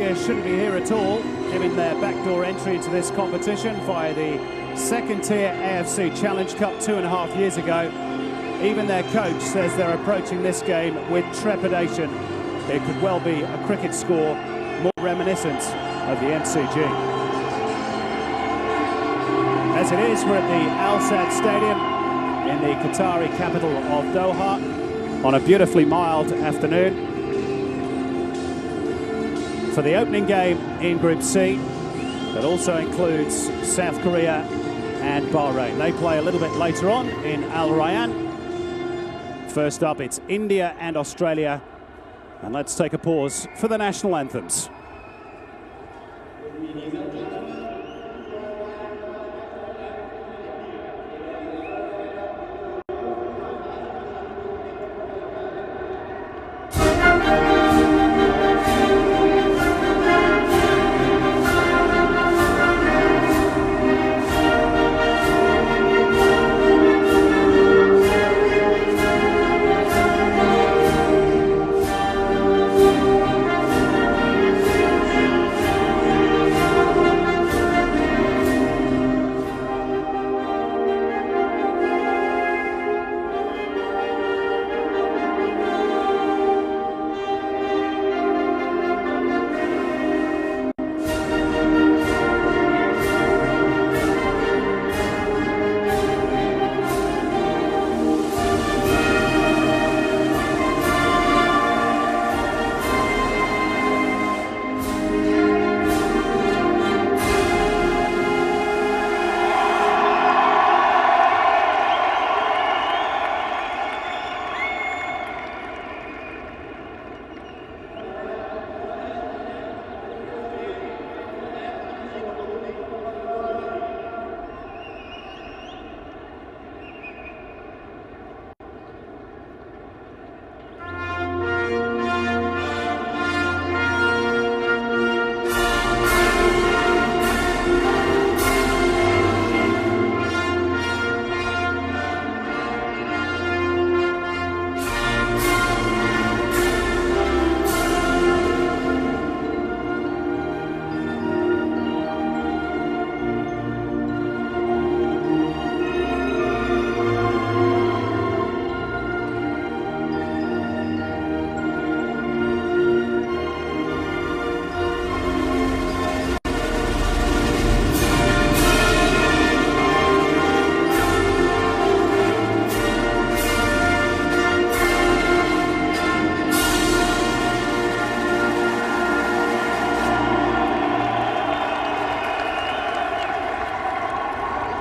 Shouldn't be here at all, given their backdoor entry into this competition via the second-tier AFC Challenge Cup 2.5 years ago. Even their coach says they're approaching this game with trepidation. It could well be a cricket score more reminiscent of the MCG. As it is, we're at the Al Sadd Stadium in the Qatari capital of Doha on a beautifully mild afternoon for the opening game in Group C. That also includes South Korea and Bahrain. They play a little bit later on in Al Rayyan. First up, it's India and Australia. And let's take a pause for the national anthems.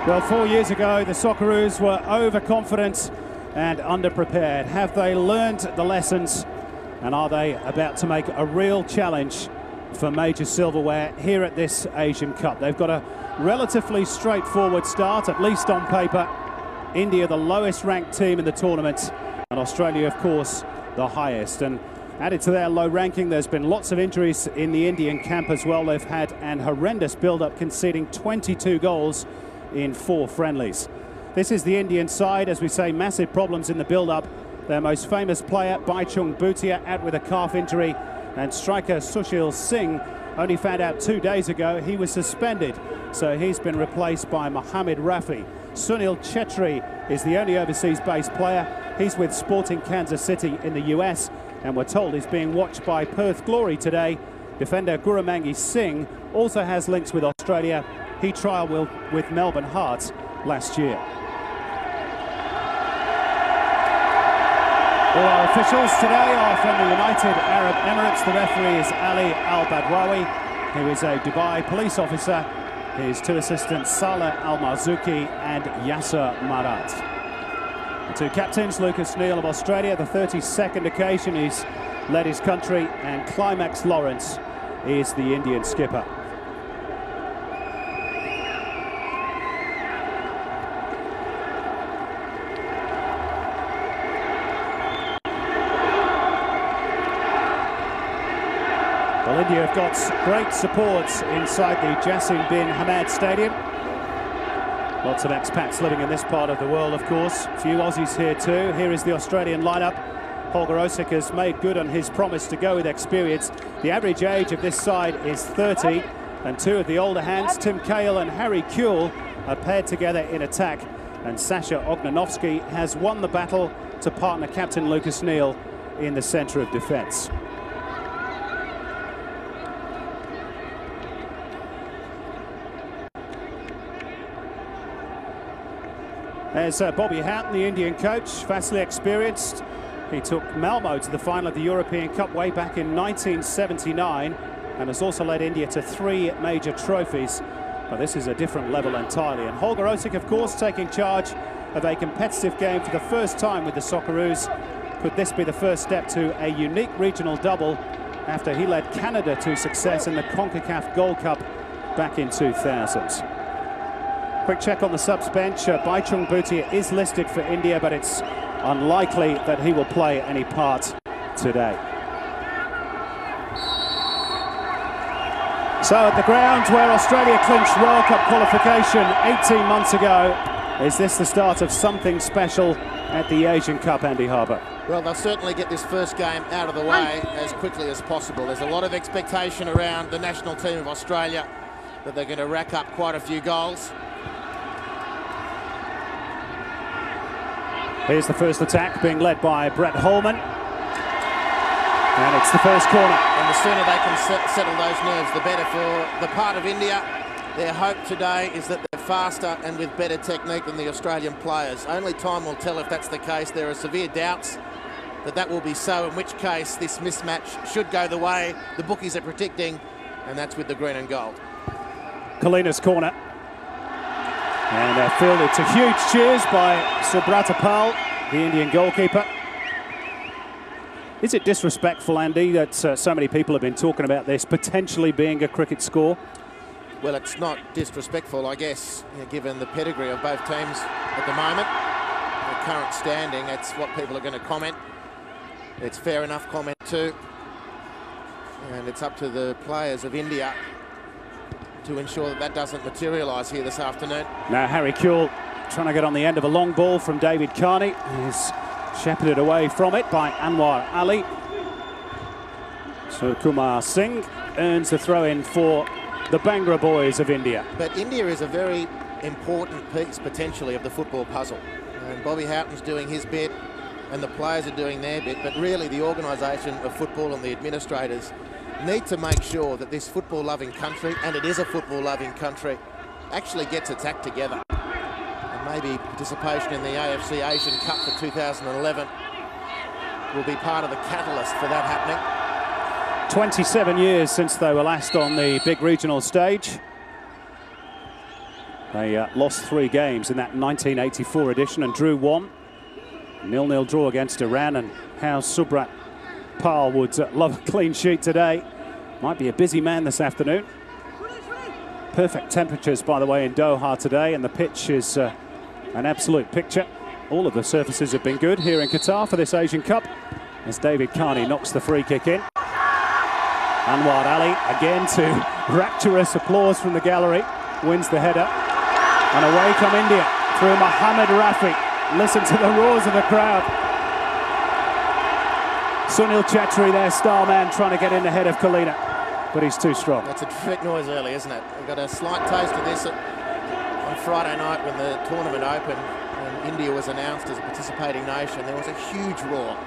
Well, 4 years ago, the Socceroos were overconfident and underprepared. Have they learned the lessons? And are they about to make a real challenge for major silverware here at this Asian Cup? They've got a relatively straightforward start, at least on paper. India, the lowest ranked team in the tournament, and Australia, of course, the highest. And added to their low ranking, there's been lots of injuries in the Indian camp as well. They've had an horrendous build-up, conceding 22 goals in 4 friendlies. This is the Indian side, as we say, massive problems in the build-up. Their most famous player, Baichung Bhutia, out with a calf injury, and striker Sushil Singh only found out 2 days ago he was suspended, so he's been replaced by Mohammad Rafi. Sunil Chetri is the only overseas-based player. He's with Sporting Kansas City in the US, and we're told he's being watched by Perth Glory today. Defender Gurumangi Singh also has links with Australia. He trialled with Melbourne Hearts last year. All our officials today are from the United Arab Emirates. The referee is Ali Al-Badwawi, who is a Dubai police officer. His 2 assistants, Saleh Al-Marzouki and Yasser Marat. The 2 captains, Lucas Neal of Australia, the 32nd occasion he's led his country, and Climax Lawrence is the Indian skipper. Well, India have got great support inside the Jassim bin Hamad Stadium. Lots of expats living in this part of the world, of course. A few Aussies here too. Here is the Australian lineup. Holger Osik has made good on his promise to go with experience. The average age of this side is 30, and two of the older hands, Tim Cahill and Harry Kewell, are paired together in attack. And Sasha Ognanovsky has won the battle to partner captain Lucas Neal in the centre of defence. There's Bobby Houghton, the Indian coach, vastly experienced. He took Malmo to the final of the European Cup way back in 1979 and has also led India to 3 major trophies. But this is a different level entirely. And Holger Osik, of course, taking charge of a competitive game for the first time with the Socceroos. Could this be the first step to a unique regional double after he led Canada to success in the CONCACAF Gold Cup back in 2000? Quick check on the subs bench. Baichung Bhutia is listed for India, but it's unlikely that he will play any part today. So at the ground where Australia clinched World Cup qualification 18 months ago, is this the start of something special at the Asian Cup, Andy Harbour? Well, they'll certainly get this first game out of the way as quickly as possible. There's a lot of expectation around the national team of Australia that they're going to rack up quite a few goals. Here's the first attack being led by Brett Holman. And it's the first corner. And the sooner they can settle those nerves, the better for the part of India. Their hope today is that they're faster and with better technique than the Australian players. Only time will tell if that's the case. There are severe doubts that that will be so, in which case this mismatch should go the way the bookies are predicting, and that's with the green and gold. Kalina's corner. And fielded to huge cheers by Subrata Pal, the Indian goalkeeper. Is it disrespectful, Andy, that so many people have been talking about this potentially being a cricket score? Well, it's not disrespectful, I guess, given the pedigree of both teams at the moment. The current standing, that's what people are going to comment. It's fair enough comment too. And it's up to the players of India to ensure that that doesn't materialise here this afternoon. Now Harry Kewell trying to get on the end of a long ball from David Carney. He's shepherded away from it by Anwar Ali. So Kumar Singh earns the throw-in for the Bangra boys of India. But India is a very important piece, potentially, of the football puzzle. And Bobby Houghton's doing his bit, and the players are doing their bit, but really the organisation of football and the administrators need to make sure that this football-loving country, and it is a football-loving country, actually gets its act together. And maybe participation in the AFC Asian Cup for 2011 will be part of the catalyst for that happening. 27 years since they were last on the big regional stage. They lost 3 games in that 1984 edition and drew 1. 0-0 draw against Iran, and how Subrat Pal would love a clean sheet today. Might be a busy man this afternoon. Perfect temperatures, by the way, in Doha today, and the pitch is an absolute picture. All of the surfaces have been good here in Qatar for this Asian Cup, as David Carney knocks the free kick in. Anwar Ali, again to rapturous applause from the gallery, wins the header. And away come India through Mohammad Rafi. Listen to the roars of the crowd. Sunil Chetri, their star man, trying to get in ahead of Kalina, but he's too strong. That's a terrific noise early, isn't it? We got a slight taste of this on Friday night when the tournament opened and India was announced as a participating nation. There was a huge roar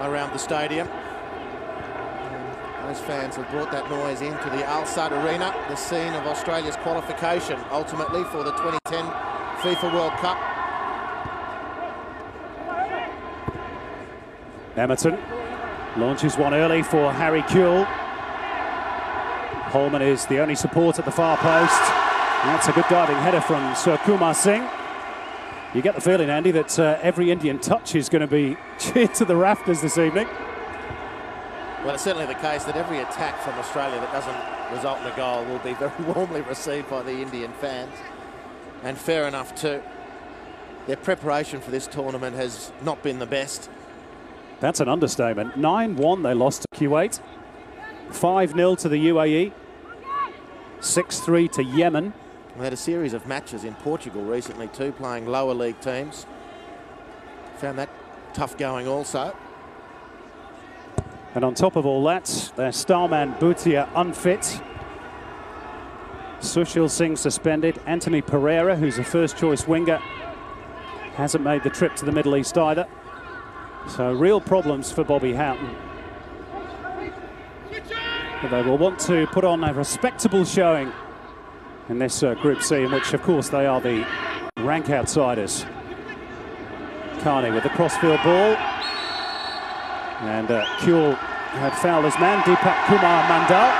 around the stadium. And those fans have brought that noise into the Al Sadd Arena, the scene of Australia's qualification, ultimately, for the 2010 FIFA World Cup. Emerton launches one early for Harry Kewell. Holman is the only support at the far post. That's a good diving header from Sir Kumar Singh. You get the feeling, Andy, that every Indian touch is going to be cheered to the rafters this evening. Well, it's certainly the case that every attack from Australia that doesn't result in a goal will be very warmly received by the Indian fans. And fair enough too. Their preparation for this tournament has not been the best. That's an understatement. 9-1 they lost to Kuwait. 5-0 to the UAE. 6-3 to Yemen. We had a series of matches in Portugal recently too, playing lower league teams. Found that tough going also. And on top of all that, their starman Bhutia unfit. Sushil Singh suspended. Anthony Pereira, who's a first-choice winger, hasn't made the trip to the Middle East either. So real problems for Bobby Houghton. But they will want to put on a respectable showing in this Group C, in which, of course, they are the rank outsiders. Carney with the crossfield ball. And Kewell had fouled his man, Deepak Kumar Mandal.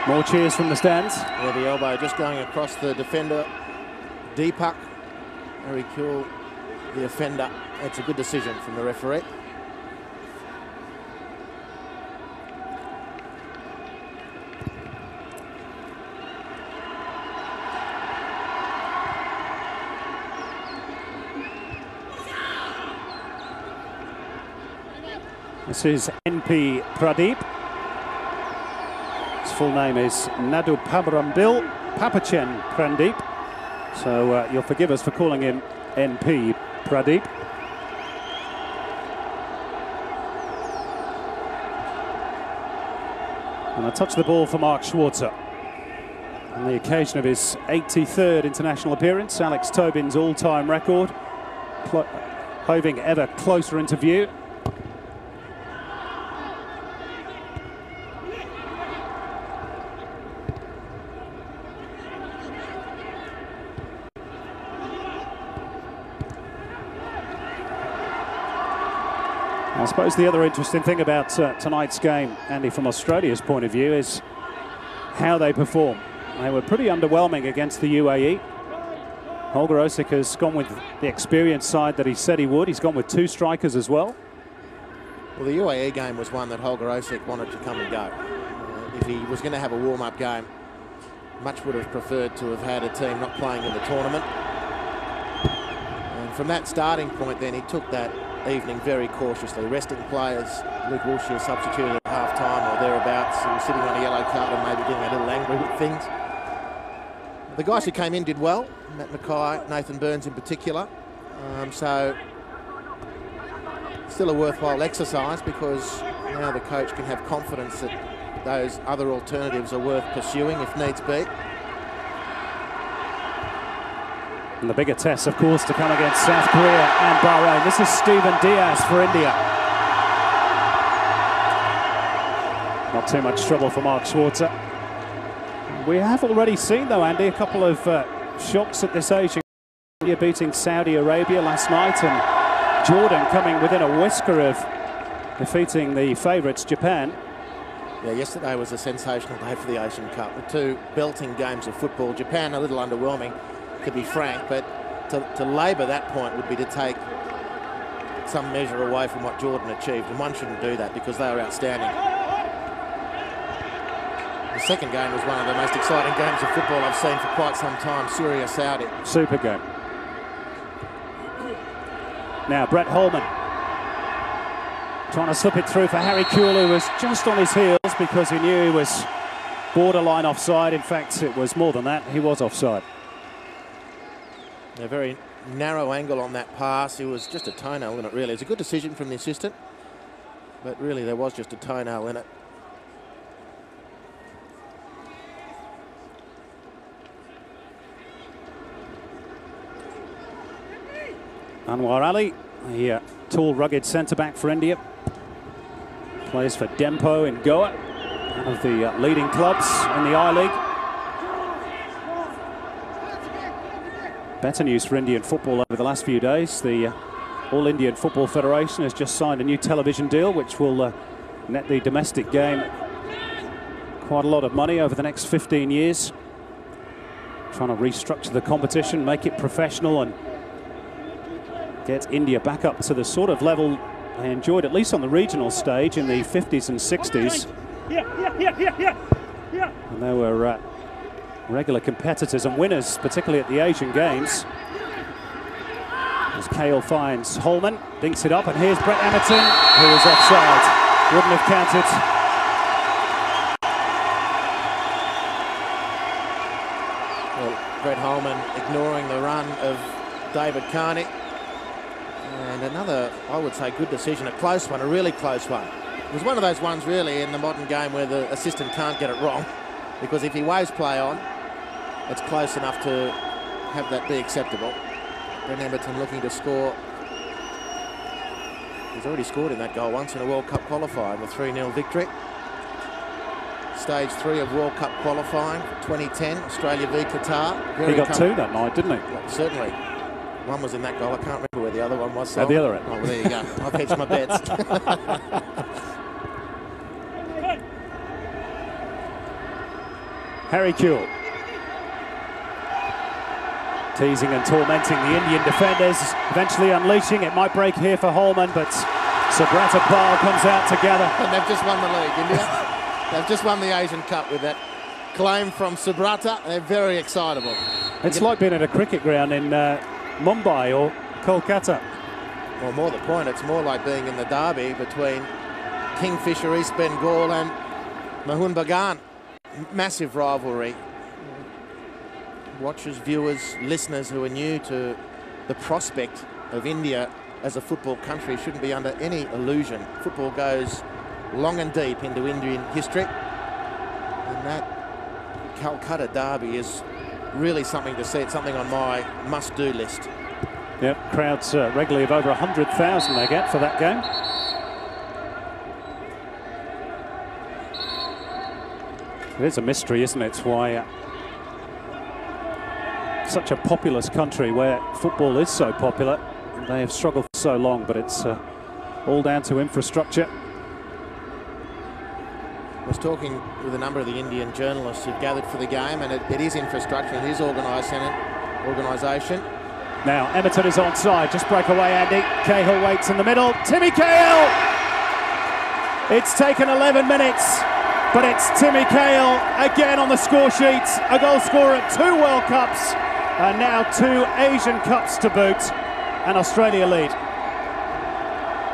More cheers from the stands. Yeah, the elbow just going across the defender, Deepak. Harry Kewell, the offender. It's a good decision from the referee. This is NP Pradeep. His full name is Nadu Pabrambil Papachen Pradeep. So you'll forgive us for calling him NP Pradeep. And I touch the ball for Mark Schwarzer. On the occasion of his 83rd international appearance, Alex Tobin's all-time record, hoving ever closer into view. I suppose the other interesting thing about tonight's game, Andy, from Australia's point of view, is how they perform. They were pretty underwhelming against the UAE. Holger Osik has gone with the experienced side that he said he would. He's gone with 2 strikers as well. Well, the UAE game was one that Holger Osik wanted to come and go. If he was going to have a warm-up game, much would have preferred to have had a team not playing in the tournament. And from that starting point, then he took that evening very cautiously, resting players. Luke Wilshere substituted at half-time or thereabouts. He was sitting on a yellow card and maybe getting a little angry with things. The guys who came in did well, Matt Mackay, Nathan Burns in particular. So still a worthwhile exercise, because now the coach can have confidence that those other alternatives are worth pursuing if needs be. And the bigger test, of course, to come against South Korea and Bahrain. This is Steven Diaz for India. Not too much trouble for Mark Schwarzer. We have already seen, though, Andy, a couple of shocks at this age. India beating Saudi Arabia last night, and Jordan coming within a whisker of defeating the favourites, Japan. Yeah, yesterday was a sensational day for the Asian Cup. The 2 belting games of football. Japan a little underwhelming, to be frank, but to labour that point would be to take some measure away from what Jordan achieved, and one shouldn't do that because they are outstanding. The second game was one of the most exciting games of football I've seen for quite some time, Syria-Saudi. Super game. Now Brett Holman trying to slip it through for Harry Kewell, who was just on his heels because he knew he was borderline offside. In fact, it was more than that. He was offside. A very narrow angle on that pass. It was just a toenail in it, really. It's a good decision from the assistant, but really there was just a toenail in it. Anwar Ali, the tall, rugged centre-back for India, plays for Dempo in Goa, one of the leading clubs in the I-League. Better news for Indian football over the last few days. The All Indian Football Federation has just signed a new television deal which will net the domestic game quite a lot of money over the next 15 years. Trying to restructure the competition, make it professional, and get India back up to the sort of level they enjoyed, at least on the regional stage, in the 50s and 60s. And there were regular competitors and winners, particularly at the Asian Games. As Cahill finds Holman, dinks it up, and here's Brett Emerton, who was offside. Wouldn't have counted. Well, Brett Holman ignoring the run of David Carney. And another, I would say, good decision, a close one, a really close one. It was one of those ones really in the modern game where the assistant can't get it wrong, because if he waves play on, it's close enough to have that be acceptable. Brent Emerton looking to score. He's already scored in that goal once in a World Cup qualifier, the 3-0 victory. Stage 3 of World Cup qualifying for 2010, Australia v Qatar. He got 2 that night, didn't he? Well, certainly. One was in that goal. I can't remember where the other one was. At the other end. Oh, well, there you go. I've hedged my bets. Harry Kewell. Teasing and tormenting the Indian defenders, eventually unleashing. It might break here for Holman, but Subrata Pal comes out together. And they've just won the league, India. They've just won the Asian Cup with that claim from Subrata. They're very excitable. It's like being at a cricket ground in Mumbai or Kolkata. Well, more the point, it's more like being in the derby between Kingfisher East Bengal and Mohun Bagan. Massive rivalry. Watchers, viewers, listeners who are new to the prospect of India as a football country shouldn't be under any illusion. Football goes long and deep into Indian history. And that Calcutta derby is really something to see. It's something on my must-do list. Yep, crowds regularly of over 100,000 they get for that game. It is a mystery, isn't it? It's why such a populous country where football is so popular, they have struggled for so long, but it's all down to infrastructure. I was talking with a number of the Indian journalists who've gathered for the game, and it is infrastructure, it is organisation. Now Emerton is onside, just break away Andy. Cahill waits in the middle, Timmy Cahill! It's taken 11 minutes, but it's Timmy Cahill again on the score sheet. A goal scorer at 2 World Cups, and now 2 Asian Cups to boot, and Australia lead.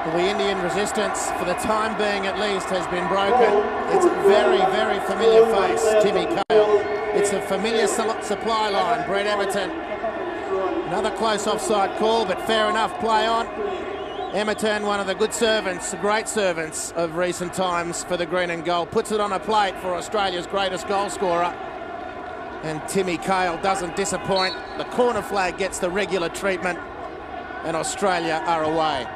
Well, the Indian resistance, for the time being at least, has been broken. It's a very, very familiar face, Timmy Cahill. It's a familiar supply line, Brent Emerton. Another close offside call, but fair enough, play on. Emerton, one of the good servants, great servants of recent times for the green and gold, puts it on a plate for Australia's greatest goal scorer. And Timmy Cahill doesn't disappoint. The corner flag gets the regular treatment, and Australia are away.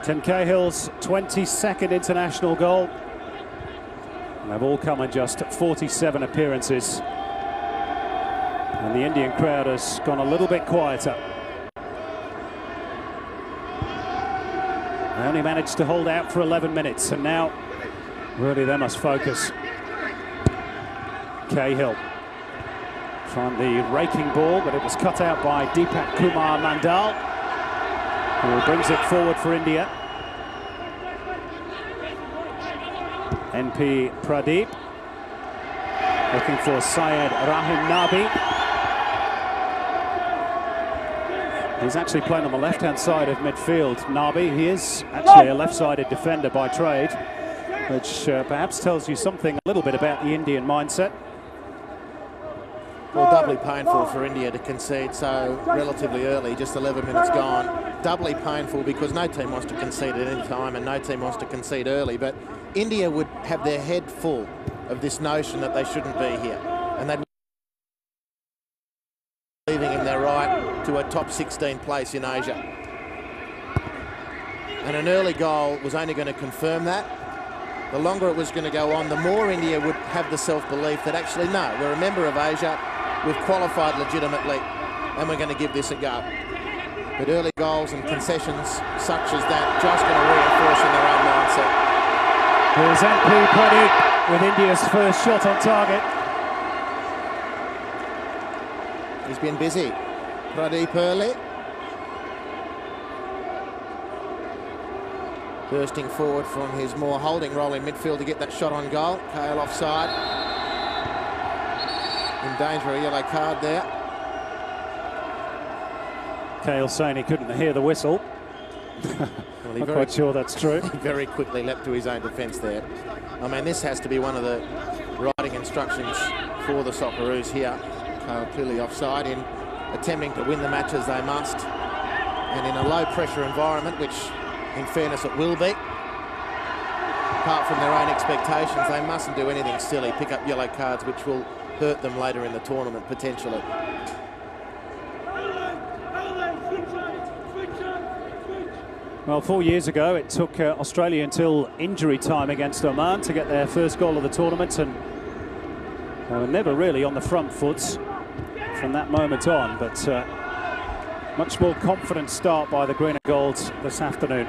Tim Cahill's 22nd international goal. And they've all come in just 47 appearances. And the Indian crowd has gone a little bit quieter. They only managed to hold out for 11 minutes, and now really they must focus. Cahill trying the raking ball, but it was cut out by Deepak Kumar Mandal, who brings it forward for India. NP Pradeep looking for Syed Rahim Nabi. He's actually playing on the left-hand side of midfield, Nabi. He is actually a left-sided defender by trade, which perhaps tells you something a little bit about the Indian mindset. Well, doubly painful for India to concede so relatively early, just 11 minutes gone. Doubly painful because no team wants to concede at any time and no team wants to concede early, but India would have their head full of this notion that they shouldn't be here, and they'd be leaving in their right to a top 16 place in Asia. And an early goal was only going to confirm that. The longer it was going to go on, the more India would have the self-belief that actually, no, we're a member of Asia, we've qualified legitimately, and we're going to give this a go. But early goals and concessions such as that just going to reinforce in their own mindset. Here's NP Pradeep with India's first shot on target. He's been busy. Pradeep early. Bursting forward from his more holding role in midfield to get that shot on goal. Cahill offside. In danger of a yellow card there. Cahill saying he couldn't hear the whistle. Well, Not quite sure that's true. He very quickly leapt to his own defence there. I mean, this has to be one of the riding instructions for the Socceroos here. Cahill clearly offside in attempting to win the matches they must. And in a low-pressure environment, which, in fairness, it will be, apart from their own expectations, they mustn't do anything silly, pick up yellow cards, which will hurt them later in the tournament, potentially. Well, 4 years ago, it took Australia until injury time against Oman to get their first goal of the tournament, and they were never really on the front foot from that moment on, but much more confident start by the green and golds this afternoon.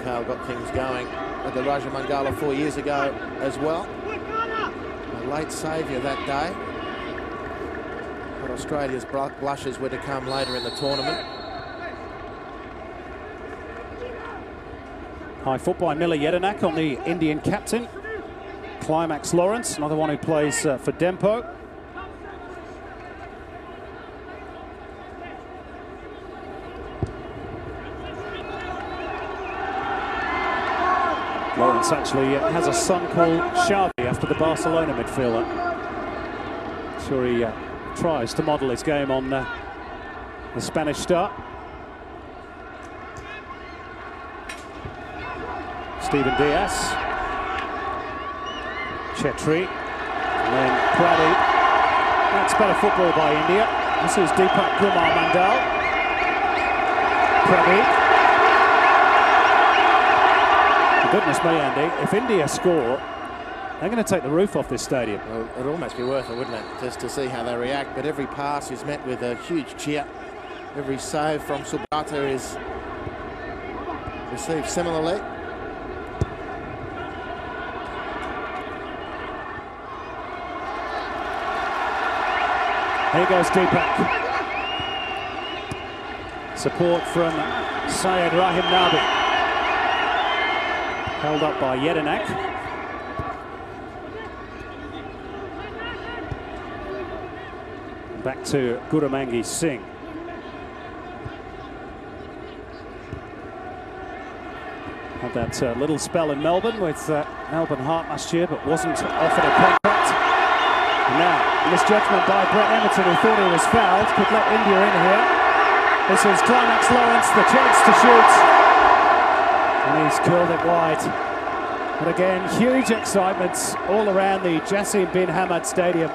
Cahill got things going at the Raja Mangala 4 years ago as well. A late saviour that day, but Australia's blushes were to come later in the tournament. High foot by Miller Jedinak on the Indian captain. Climax Lawrence, another one who plays for Dempo. Lawrence actually has a son called Xavi after the Barcelona midfielder. Sure, he tries to model his game on the Spanish star. Steven Diaz, Chetri, and then Pradeep. That's better football by India. This is Deepak Kumar Mandal. Pradeep. Goodness me, Andy, if India score, they're going to take the roof off this stadium. Well, it'd almost be worth it, wouldn't it, just to see how they react. But every pass is met with a huge cheer. Every save from Subrata is received similarly. Here goes Deepak. Support from Syed Rahim Nabi. Held up by Jedinak. Back to Guramangi Singh. Had that little spell in Melbourne with Melbourne Heart last year, but wasn't offered a contract. Now, misjudgment by Brett Emerton, who thought he was fouled, could let India in here. This is Climax Lawrence, the chance to shoot. And he's curled it wide. But again, huge excitement all around the Jassim bin Hamad Stadium.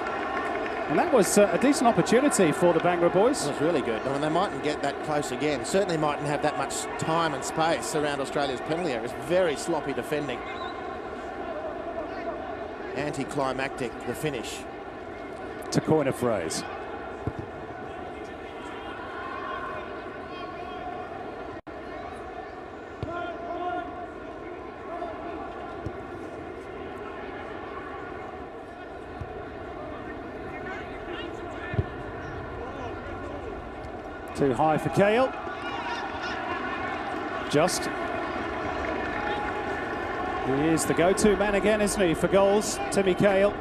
And that was a decent opportunity for the Bhangra boys. It was really good. I mean, they mightn't get that close again. Certainly mightn't have that much time and space around Australia's penalty area. It's very sloppy defending. Anticlimactic, the finish. To coin a phrase. Too high for Cahill. Just. He is the go-to man again, isn't he, for goals? Timmy Cahill.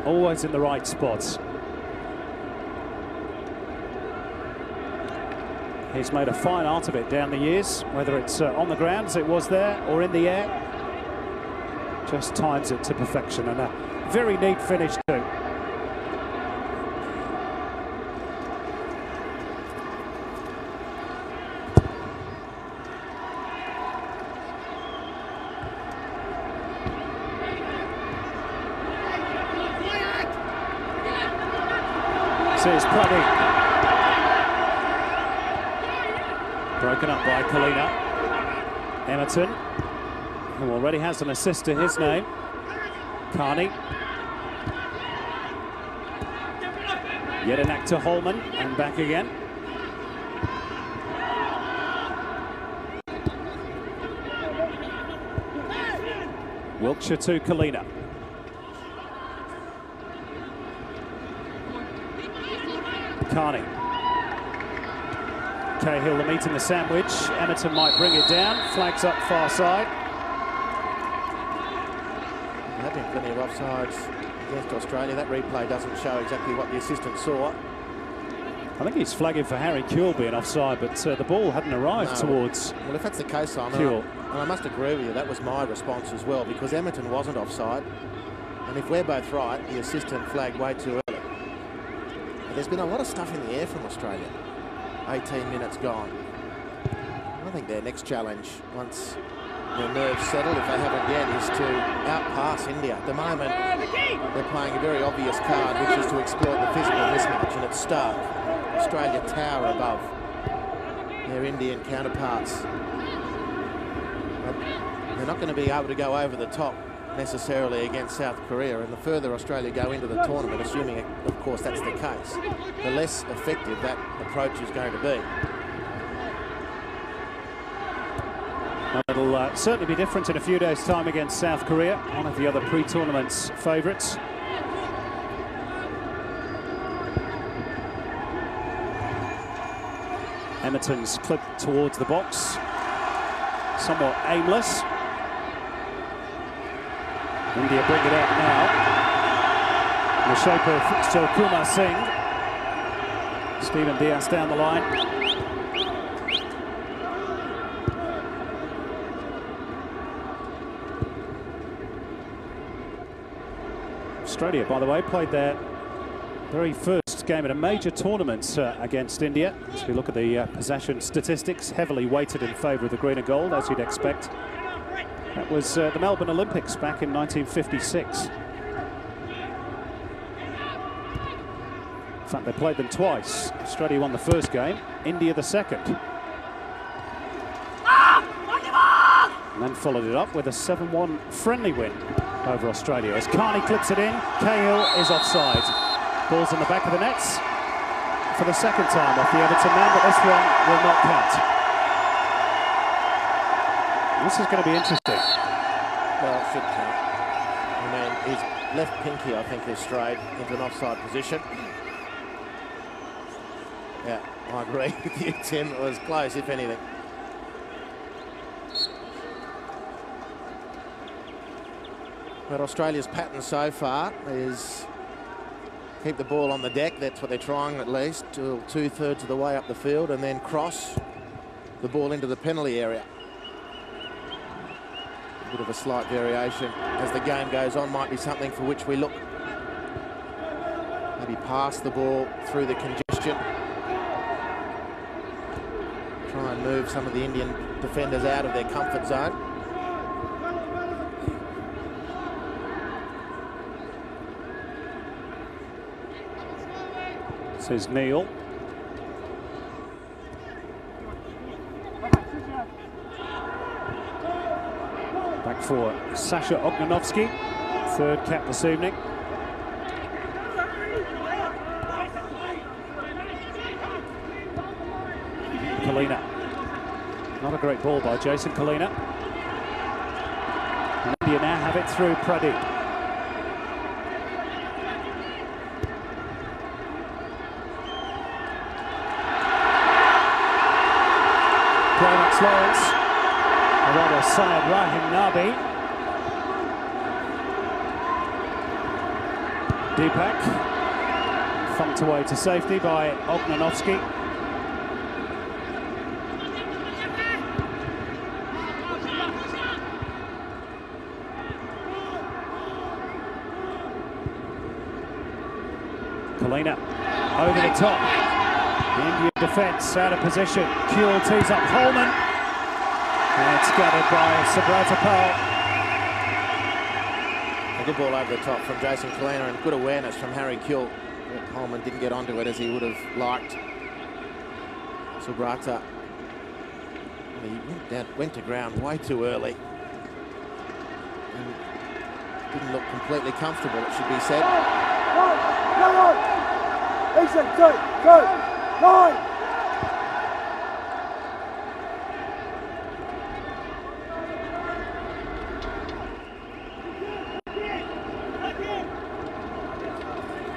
Always in the right spots. He's made a fine art of it down the years, whether it's on the ground as it was there or in the air. Just times it to perfection, and a very neat finish too. Here's Pradeep. Broken up by Kalina. Emerton, who already has an assist to his name. Carney. Jedinak to Holman and back again. Wilkshire to Kalina. Carney. Cahill the meat in the sandwich. Emerton might bring it down. Flags up far side. There have been plenty of offsides against Australia. That replay doesn't show exactly what the assistant saw. I think he's flagging for Harry Kewell being offside, but the ball hadn't arrived towards Well, if that's the case, Simon, Kewell. And I must agree with you, that was my response as well, because Emerton wasn't offside. And if we're both right, the assistant flagged way too early. But there's been a lot of stuff in the air from Australia. 18 minutes gone. I think their next challenge, once their nerves settle, if they haven't yet, is to outpass India. At the moment, they're playing a very obvious card, which is to exploit the physical mismatch, and it's stark. Australia tower above their Indian counterparts. But they're not going to be able to go over the top necessarily against South Korea, and the further Australia go into the tournament, assuming, of course, that's the case, the less effective that approach is going to be. It'll certainly be different in a few days' time against South Korea, one of the other pre-tournament's favourites. Emerton's clipped towards the box, somewhat aimless. India bring it out now. In the shape of Kumar Singh. Stephen Diaz down the line. Australia, by the way, played their very first game at a major tournament against India. As we look at the possession statistics, heavily weighted in favour of the green and gold, as you'd expect. That was the Melbourne Olympics back in 1956. In fact, they played them twice. Australia won the first game, India the second. And then followed it up with a 7-1 friendly win over Australia. As Carney clips it in, Cahill is offside. Ball's in the back of the nets for the second time off the Everton man, but this one will not count. This is going to be interesting. Well, it should count. I mean, his left pinky, I think, is strayed into an offside position. Yeah, I agree with you, Tim. It was close, if anything. But Australia's pattern so far is keep the ball on the deck. That's what they're trying, at least, till 2/3 of the way up the field, and then cross the ball into the penalty area. A bit of a slight variation as the game goes on might be something for which we look. Maybe pass the ball through the congestion. Try and move some of the Indian defenders out of their comfort zone. Says Neil. Back for Sasha Ognanovsky, third cap this evening. Kalina. Not a great ball by Jason Kalina. And India now have it through Pradeep. Max Lawrence, or rather Syed Rahim Nabi. Deepak, thumped away to safety by Ognanovsky. Kalina over the top. The Indian defence out of position. Kewell tees up Holman. And it's gathered by Subrata Pal. A good ball over the top from Jason Kalina and good awareness from Harry Kewell. Holman didn't get onto it as he would have liked. Subrata, he went to ground way too early. And didn't look completely comfortable, it should be said.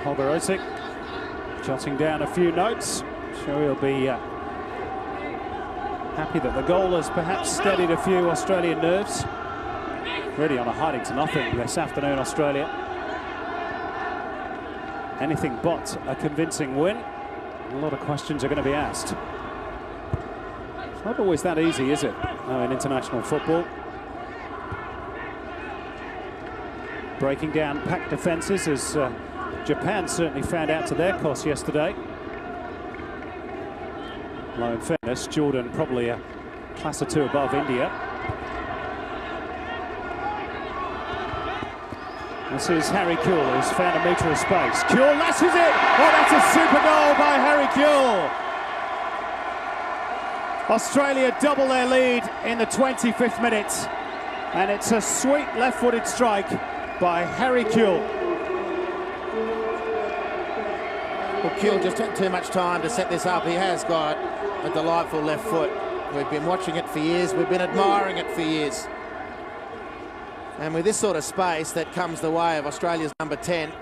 Holger Osik jotting down a few notes. Sure, he'll be happy that the goal has perhaps steadied a few Australian nerves. Really on a hiding to nothing this afternoon, Australia. Anything but a convincing win. A lot of questions are going to be asked. It's not always that easy, is it, in international football? Breaking down packed defences as Japan certainly found out to their cost yesterday. Though in fairness, Jordan probably a class or two above India. This is Harry Kewell, who's found a metre of space. Kewell lashes it! Oh, that's a super goal by Harry Kewell! Australia double their lead in the 25th minute. And it's a sweet left-footed strike by Harry Kewell. Well, Kewell just had too much time to set this up. He has got a delightful left foot. We've been watching it for years. We've been admiring it for years. And with this sort of space that comes the way of Australia's number 10,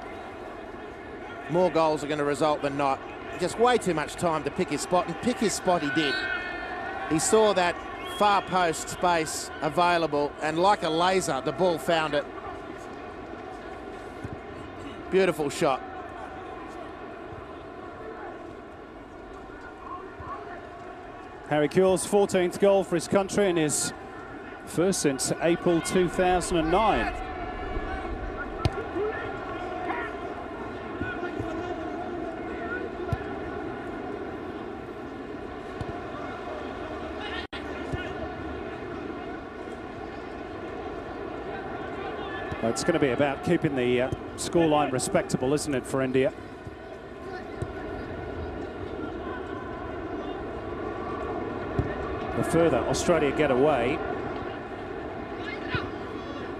more goals are going to result than not. Just way too much time to pick his spot, and pick his spot he did. He saw that far post space available, and like a laser, the ball found it. Beautiful shot. Harry Kewell's 14th goal for his country and his first since April 2009. Well, it's going to be about keeping the scoreline respectable, isn't it, for India? The further Australia get away,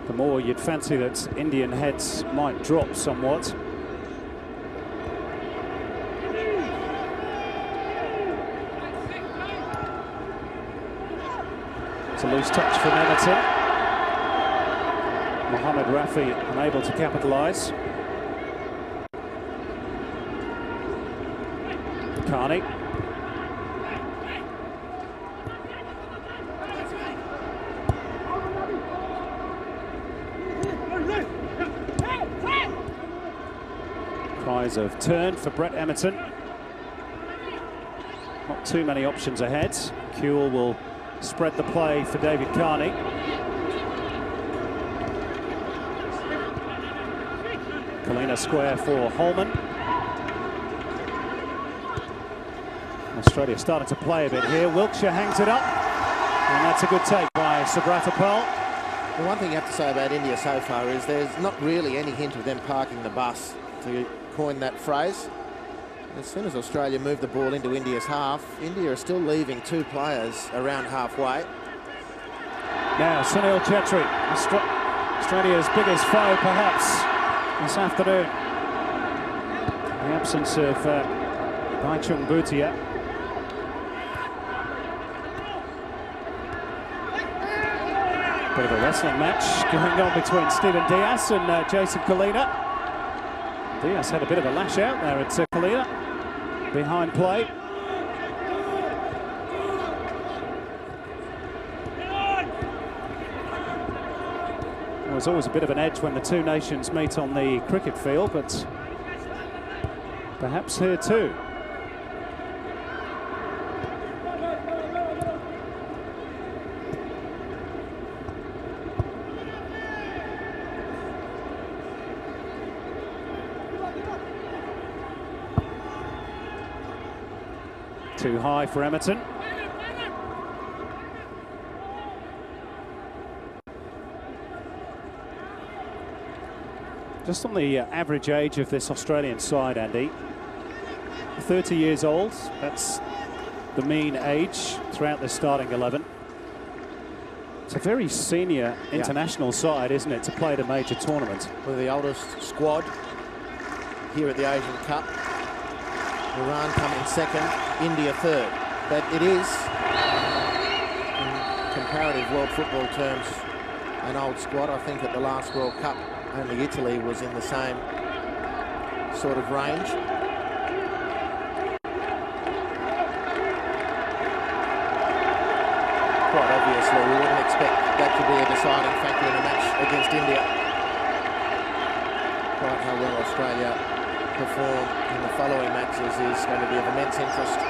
the more you'd fancy that Indian heads might drop somewhat. It's a loose touch from Emerton. Mohamed Rafi unable to capitalise. Carney. Cries of turn for Brett Emerton. Not too many options ahead. Kewell will spread the play for David Carney. Kalina square for Holman. Australia starting to play a bit here. Wilkshire hangs it up, and that's a good take by Subratapal. The one thing you have to say about India so far is there's not really any hint of them parking the bus, to coin that phrase. As soon as Australia move the ball into India's half, India are still leaving two players around halfway. Now Sunil Chhetri, Australia's biggest foe perhaps this afternoon. The absence of Baichung Bhutia. Bit of a wrestling match going on between Stephen Diaz and Jason Kalina. Diaz had a bit of a lash out there at Kalina. Behind play. There's always a bit of an edge when the two nations meet on the cricket field, but perhaps here too. Too high for Emerton. Just on the average age of this Australian side, Andy, 30 years old, that's the mean age throughout the starting 11. It's a very senior international side, isn't it, to play at a major tournament? We're the oldest squad here at the Asian Cup. Iran coming second, India third. But it is, in comparative world football terms, an old squad. I think at the last World Cup, only Italy was in the same sort of range. Quite obviously, we wouldn't expect that to be a deciding factor in a match against India. Quite how well Australia perform in the following matches is going to be of immense interest.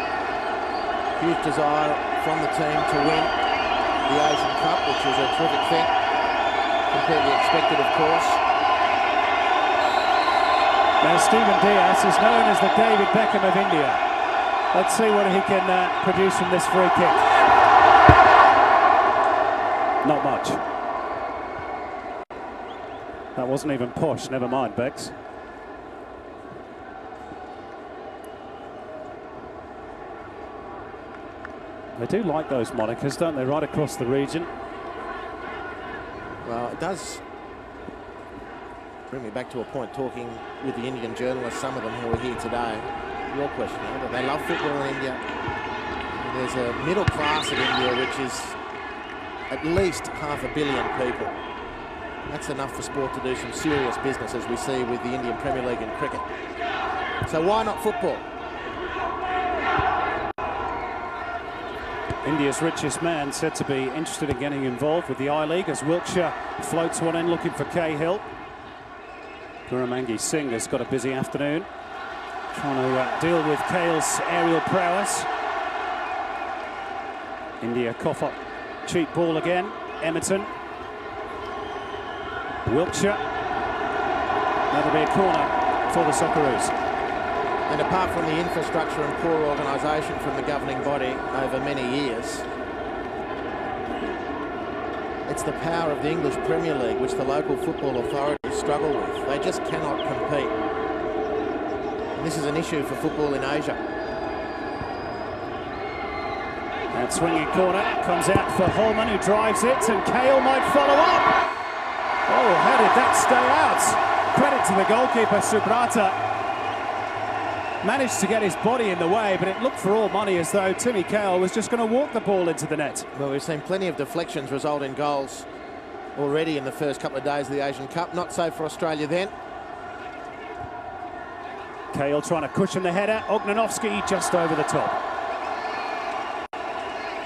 Huge desire from the team to win the Asian Cup, which is a terrific thing. Completely expected, of course. Now Stephen Diaz is known as the David Beckham of India. Let's see what he can produce from this free kick. Not much. That wasn't even posh, never mind, Bex. They do like those monikers, don't they, right across the region? Well, it does bring me back to a point talking with the Indian journalists, some of them who are here today. Your question, that they love football in India. There's a middle class in India which is at least 500 million people. That's enough for sport to do some serious business, as we see with the Indian Premier League in cricket. So why not football? India's richest man said to be interested in getting involved with the I-League as Wiltshire floats one in looking for Cahill. Gurumangi Singh has got a busy afternoon trying to deal with Cahill's aerial prowess. India cough up cheap ball again. Emerton. Wiltshire. That'll be a corner for the Socceroos. And apart from the infrastructure and poor organisation from the governing body over many years, it's the power of the English Premier League which the local football authorities struggle with. They just cannot compete. And this is an issue for football in Asia. That swinging corner comes out for Holman, who drives it, and Cahill might follow up. Oh, how did that stay out? Credit to the goalkeeper, Subrata. Managed to get his body in the way, but it looked for all money as though Timmy Cahill was just going to walk the ball into the net. Well, we've seen plenty of deflections result in goals already in the first couple of days of the Asian Cup. Not so for Australia then. Cahill trying to cushion the header. Ognanovsky just over the top.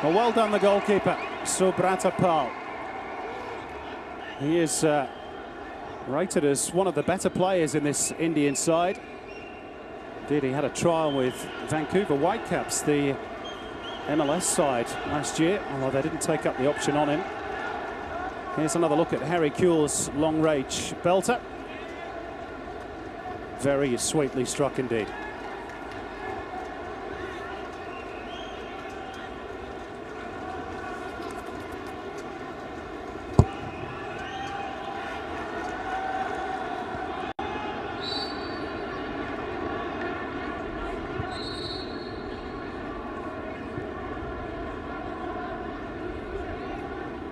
Well done, the goalkeeper, Subrata Pal. He is rated as one of the better players in this Indian side. Indeed, he had a trial with Vancouver Whitecaps, the MLS side, last year, although they didn't take up the option on him. Here's another look at Harry Kewell's long-range belter. Very sweetly struck indeed.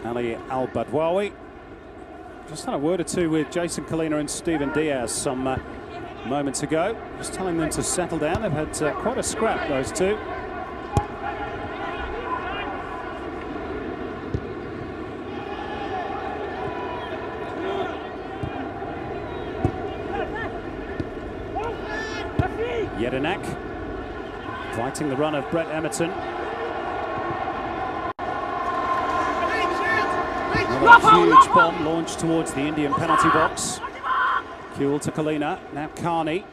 Ali Al-Badwawi. Just had a word or two with Jason Kalina and Stephen Diaz some moments ago. Just telling them to settle down. They've had quite a scrap, those two. Yedinak fighting the run of Brett Emerton. Another huge bomb launched towards the Indian penalty box. Kewell to Kalina, now Carney.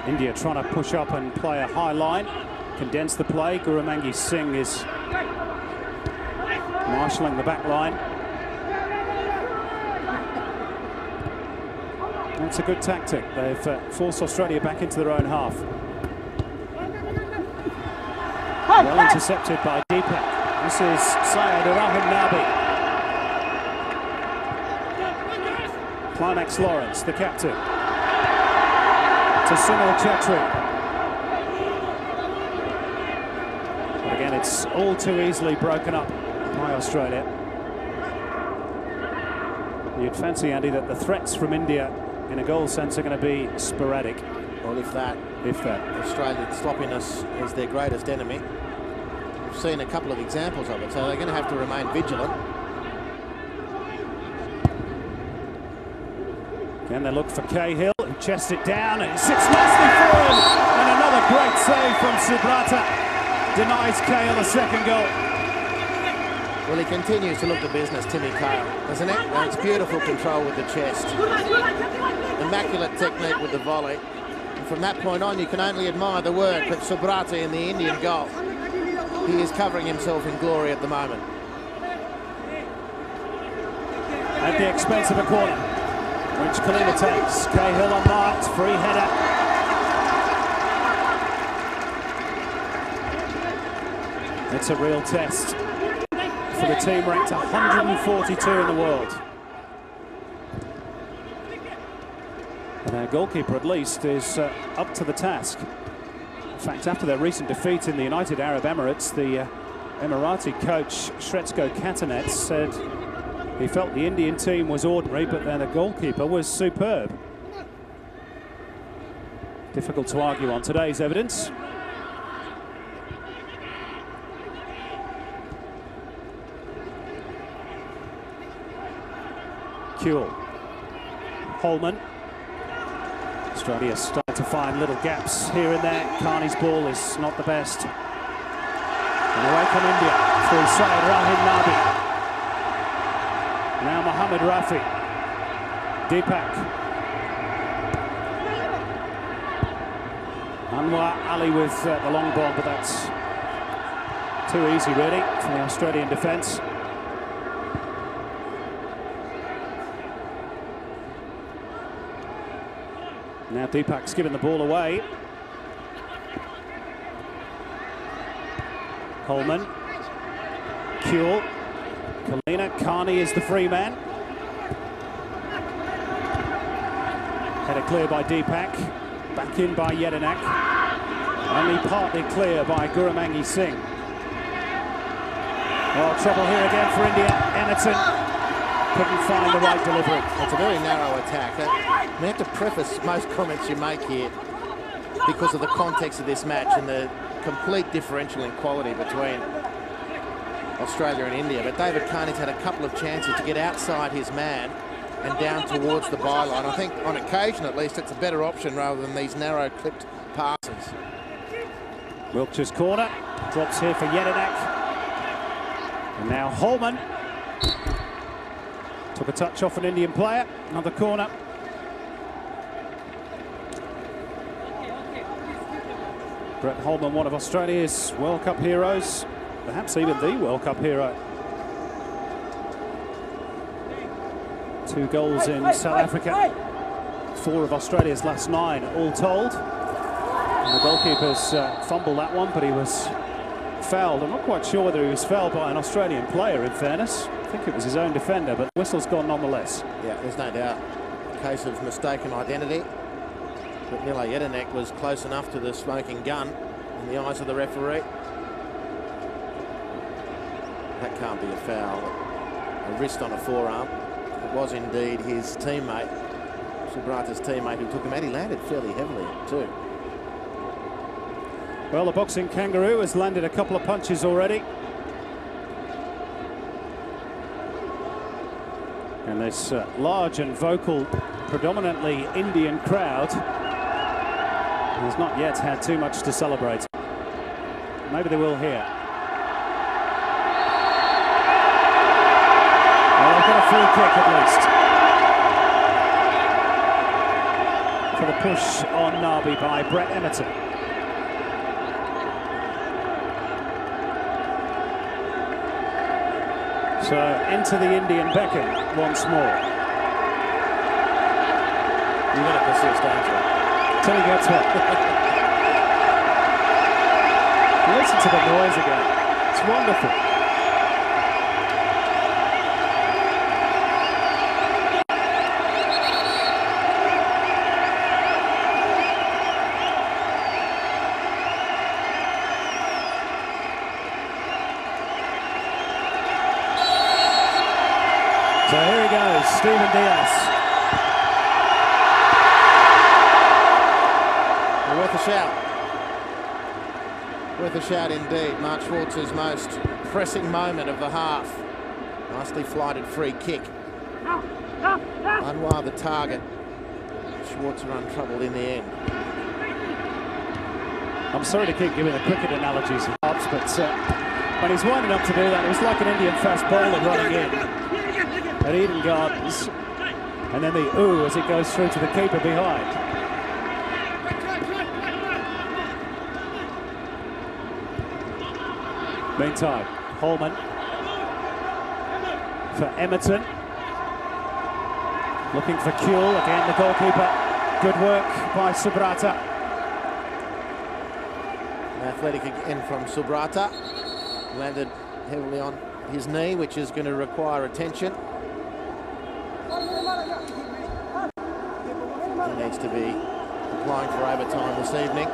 India trying to push up and play a high line, condense the play. Gurumangi Singh is marshalling the back line. That's a good tactic. They've forced Australia back into their own half. Well intercepted by Deepak. This is Syed Rahim Nabi. Climax Lawrence, the captain. To Sunil Chetri. But again, it's all too easily broken up by Australia. You'd fancy, Andy, that the threats from India in a goal sense are going to be sporadic. Well, if that. Australia's sloppiness is their greatest enemy. We've seen a couple of examples of it, so they're going to have to remain vigilant. Again, they look for Cahill, who chests it down, and it sits nicely for him. And another great save from Subrata. Denies Cahill a second goal. Well, he continues to look the business, Timmy Cahill, doesn't it? And it's beautiful control with the chest. Immaculate technique with the volley. And from that point on, you can only admire the work of Subrata in the Indian goal. he is covering himself in glory at the moment. At the expense of a corner, which Kalina takes. Cahill unmarked, free header. It's a real test for the team ranked 142 in the world. And their goalkeeper, at least, is up to the task. In fact, after their recent defeat in the United Arab Emirates, the Emirati coach, Sretsko Katanets, said he felt the Indian team was ordinary, but then the goalkeeper was superb. Difficult to argue on today's evidence. Kewell. Holman. Australia starting to find little gaps here and there. Carney's ball is not the best. And away from India through Syed Rahim Nabi. Now Mohammad Rafi. Deepak. Anwar Ali with the long ball, but that's too easy really for the Australian defence. Now Deepak's given the ball away. Holman. Kewell. Kalina. Carney is the free man. Header clear by Deepak. Back in by Jedinak. Only partly clear by Guramangi Singh. Oh, trouble here again for India. Emerton couldn't find the right delivery. It's a very narrow attack. We have to preface most comments you make here because of the context of this match and the complete differential in quality between Australia and India. But David Carney's had a couple of chances to get outside his man and down towards the byline. I think on occasion at least it's a better option rather than these narrow clipped passes. Wiltshire's corner. Drops here for Jedinak. And now Holman. Took a touch off an Indian player. Another corner. Brett Holman, one of Australia's World Cup heroes, perhaps even the World Cup hero. 2 goals in South Africa. 4 of Australia's last 9, all told. And the goalkeeper's fumbled that one, but he was fouled. I'm not quite sure whether he was fouled by an Australian player, in fairness. I think it was his own defender, but the whistle's gone nonetheless. Yeah, there's no doubt. A case of mistaken identity. But Mila Jedinak was close enough to the smoking gun in the eyes of the referee. That can't be a foul. A wrist on a forearm. It was indeed his teammate, Subrata's teammate, who took him out. He landed fairly heavily too. Well, the boxing kangaroo has landed a couple of punches already. And this large and vocal, predominantly Indian crowd has not yet had too much to celebrate. Maybe they will here. Well, they've got a free kick at least. For the push on Nabi by Brett Emerton. So into the Indian beckon once more. You're going to persist, aren't you? Till he gets one. Listen to the noise again. It's wonderful. So here he goes, Stephen Diaz. Worth a shout. Worth a shout indeed. Mark Schwartz's most pressing moment of the half. Nicely flighted free kick. Anwar the target. Schwarzer untroubled in the end. I'm sorry to keep giving the cricket analogies, but when he's winding up to do that, it was like an Indian fast bowler running in at Eden Gardens, and then the ooh as it goes through to the keeper behind. Meantime, Holman for Emerton. Looking for Kewell, again the goalkeeper. Good work by Subrata. Athletic again from Subrata. Landed heavily on his knee, which is going to require attention. He needs to be applying for overtime this evening.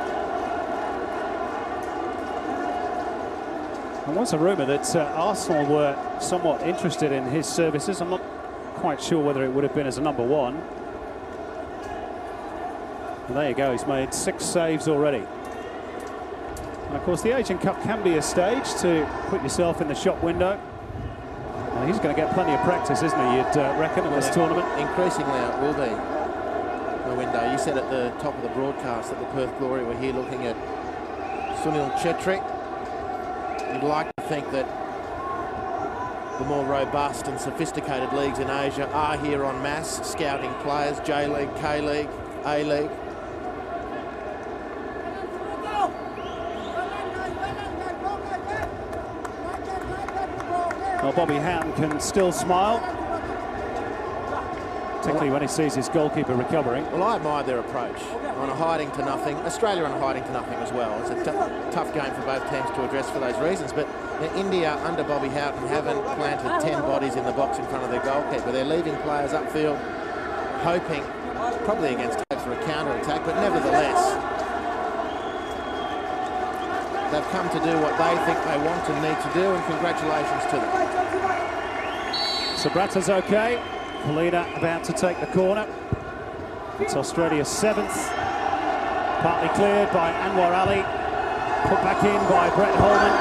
There was a rumour that Arsenal were somewhat interested in his services. I'm not quite sure whether it would have been as a number one. And there you go, he's made 6 saves already. And of course, the Asian Cup can be a stage to put yourself in the shop window. And he's going to get plenty of practice, isn't he, you'd reckon, in this tournament? Increasingly it will be the window. You said at the top of the broadcast that the Perth Glory were here looking at Sunil Chetri. You'd like to think that the more robust and sophisticated leagues in Asia are here en masse, scouting players, J-League, K-League, A-League. Well, Bobby Houghton can still smile, particularly when he sees his goalkeeper recovering. Well, I admire their approach on a hiding to nothing. Australia on a hiding to nothing as well. It's a tough game for both teams to address for those reasons. But India, under Bobby Houghton, haven't planted 10 bodies in the box in front of their goalkeeper. They're leaving players upfield, hoping, probably against hope for a counter-attack, but nevertheless, they've come to do what they think they want and need to do, and congratulations to them. Subrata's okay. Polina about to take the corner. It's Australia's 7th. Partly cleared by Anwar Ali. Put back in by Brett Holman.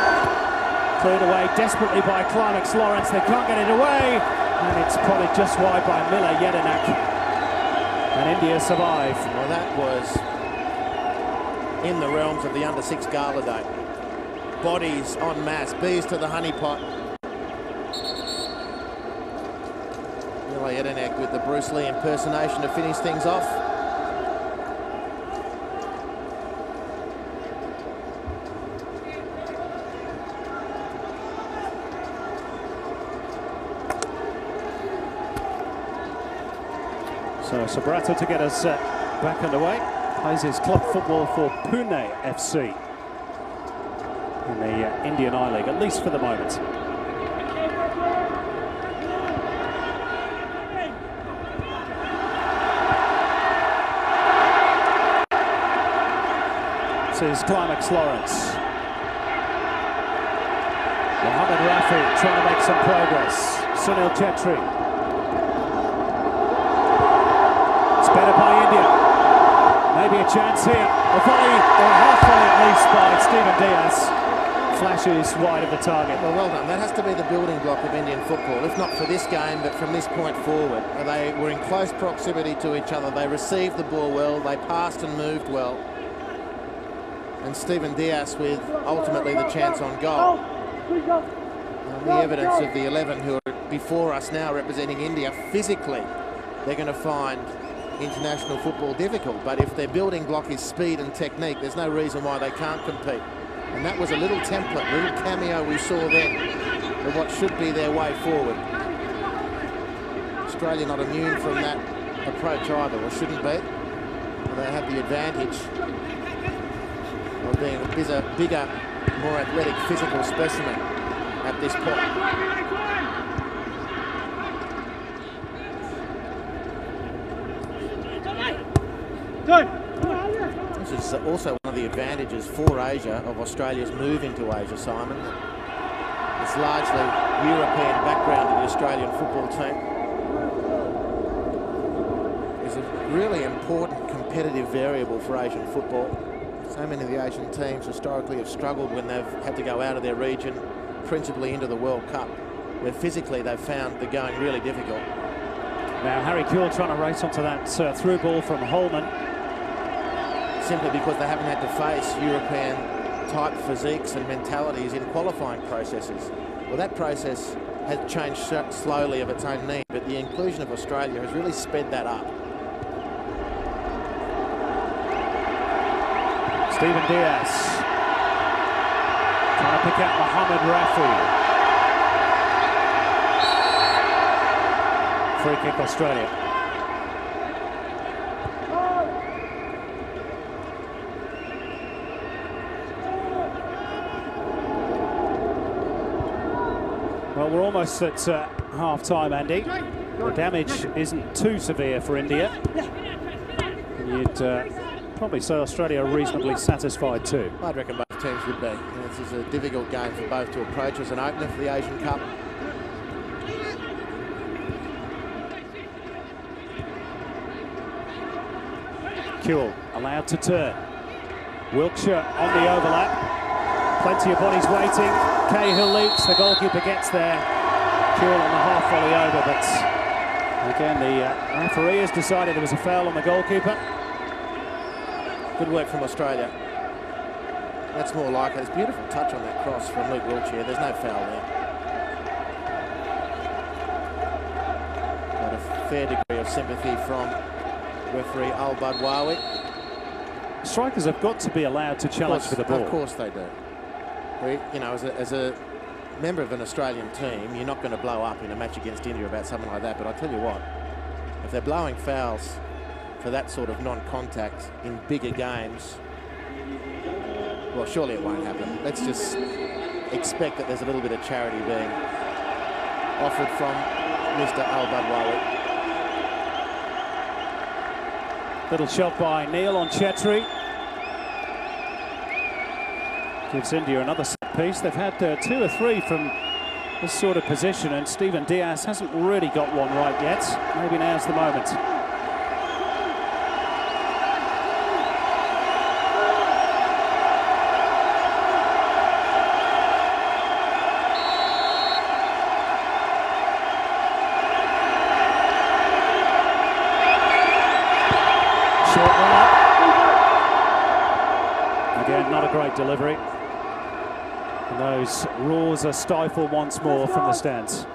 Cleared away desperately by Climax Lawrence. They can't get it away. And it's probably just wide by Miller Jedinak. And India survive. Well, that was in the realms of the under-6 gala day. Bodies en masse, bees to the honeypot. Miller Jedinak with the Bruce Lee impersonation to finish things off. So Subrata to get us back underway. Plays his club football for Pune FC in the Indian I-League, at least for the moment. This is Climax Lawrence. Mohammad Rafi trying to make some progress. Sunil Chetri. Better by India. Maybe a chance here. A volley, or a half volley at least, by Stephen Diaz. Flashes wide of the target. Well done. That has to be the building block of Indian football, if not for this game, but from this point forward. They were in close proximity to each other. They received the ball well. They passed and moved well. And Stephen Diaz with ultimately the chance on goal. And the evidence of the 11 who are before us now representing India, physically, they're going to find international football difficult, but if their building block is speed and technique, there's no reason why they can't compete. And that was a little template, a little cameo we saw then of what should be their way forward. Australia not immune from that approach either, or shouldn't be. And they have the advantage of being a bigger, more athletic, physical specimen at this point. This is also one of the advantages for Asia of Australia's move into Asia, Simon. It's largely European background to the Australian football team. It's a really important competitive variable for Asian football. So many of the Asian teams historically have struggled when they've had to go out of their region, principally into the World Cup, where physically they've found the going really difficult. Now Harry Kewell trying to race onto that through ball from Holman. Simply because they haven't had to face European type physiques and mentalities in qualifying processes. Well, that process has changed slowly of its own need, but the inclusion of Australia has really sped that up. Stephen Diaz Trying to pick out Mohamed Rafi. Free kick Australia. Well, we're almost at half-time, Andy. The damage isn't too severe for India. You'd probably say Australia are reasonably satisfied too. I'd reckon both teams would be. This is a difficult game for both to approach as an opener for the Asian Cup. Kewell allowed to turn. Wiltshire on the overlap. Plenty of bodies waiting. Cahill leaps, the goalkeeper gets there. Kewell on the half volley over, but again the referee has decided there was a foul on the goalkeeper. Good work from Australia. That's more like it. It's a beautiful touch on that cross from Luke Wiltshire. There's no foul there. Got a fair degree of sympathy from referee Al-Badwawi. Strikers have got to be allowed to challenge for the ball. Of course they do. You know, as a member of an Australian team, you're not going to blow up in a match against India about something like that. But I tell you what, if they're blowing fouls for that sort of non-contact in bigger games, well, surely it won't happen. Let's just expect that there's a little bit of charity being offered from Mr. Al-Badwawi. Little shot by Neil on Chetri. Gives India another set piece. They've had 2 or 3 from this sort of position, and Stephen Diaz hasn't really got one right yet. Maybe now's the moment. Short one up. Again, not a great delivery. And those roars are stifled once more from the stands.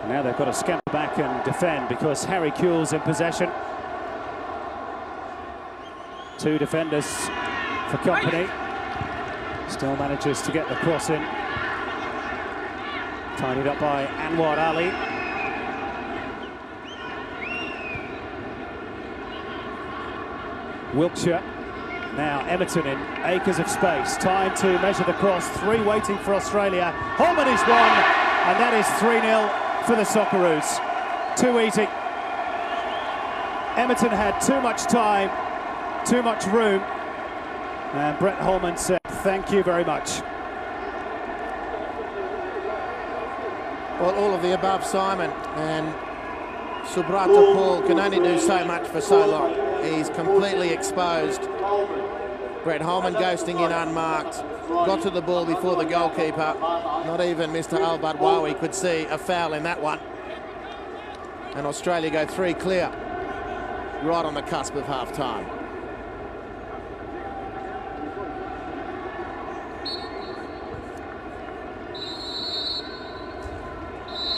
And now they've got to scamper back and defend because Harry Kewell's in possession. 2 defenders for company. Still manages to get the cross in. Tidied up by Anwar Ali. Wiltshire. Now Everton in acres of space. Time to measure the cross. 3 waiting for Australia. Holman is 1, and that is 3-0 for the Socceroos. Too easy. Everton had too much time, too much room, and Brett Holman said, "Thank you very much." Well, all of the above, Simon, and Subrata Paul can only do so much for so long. He's completely exposed. Brett Holman ghosting in unmarked. Got to the ball before the goalkeeper. Not even Mr. Al-Badwawi could see a foul in that one. And Australia go 3 clear. Right on the cusp of half-time.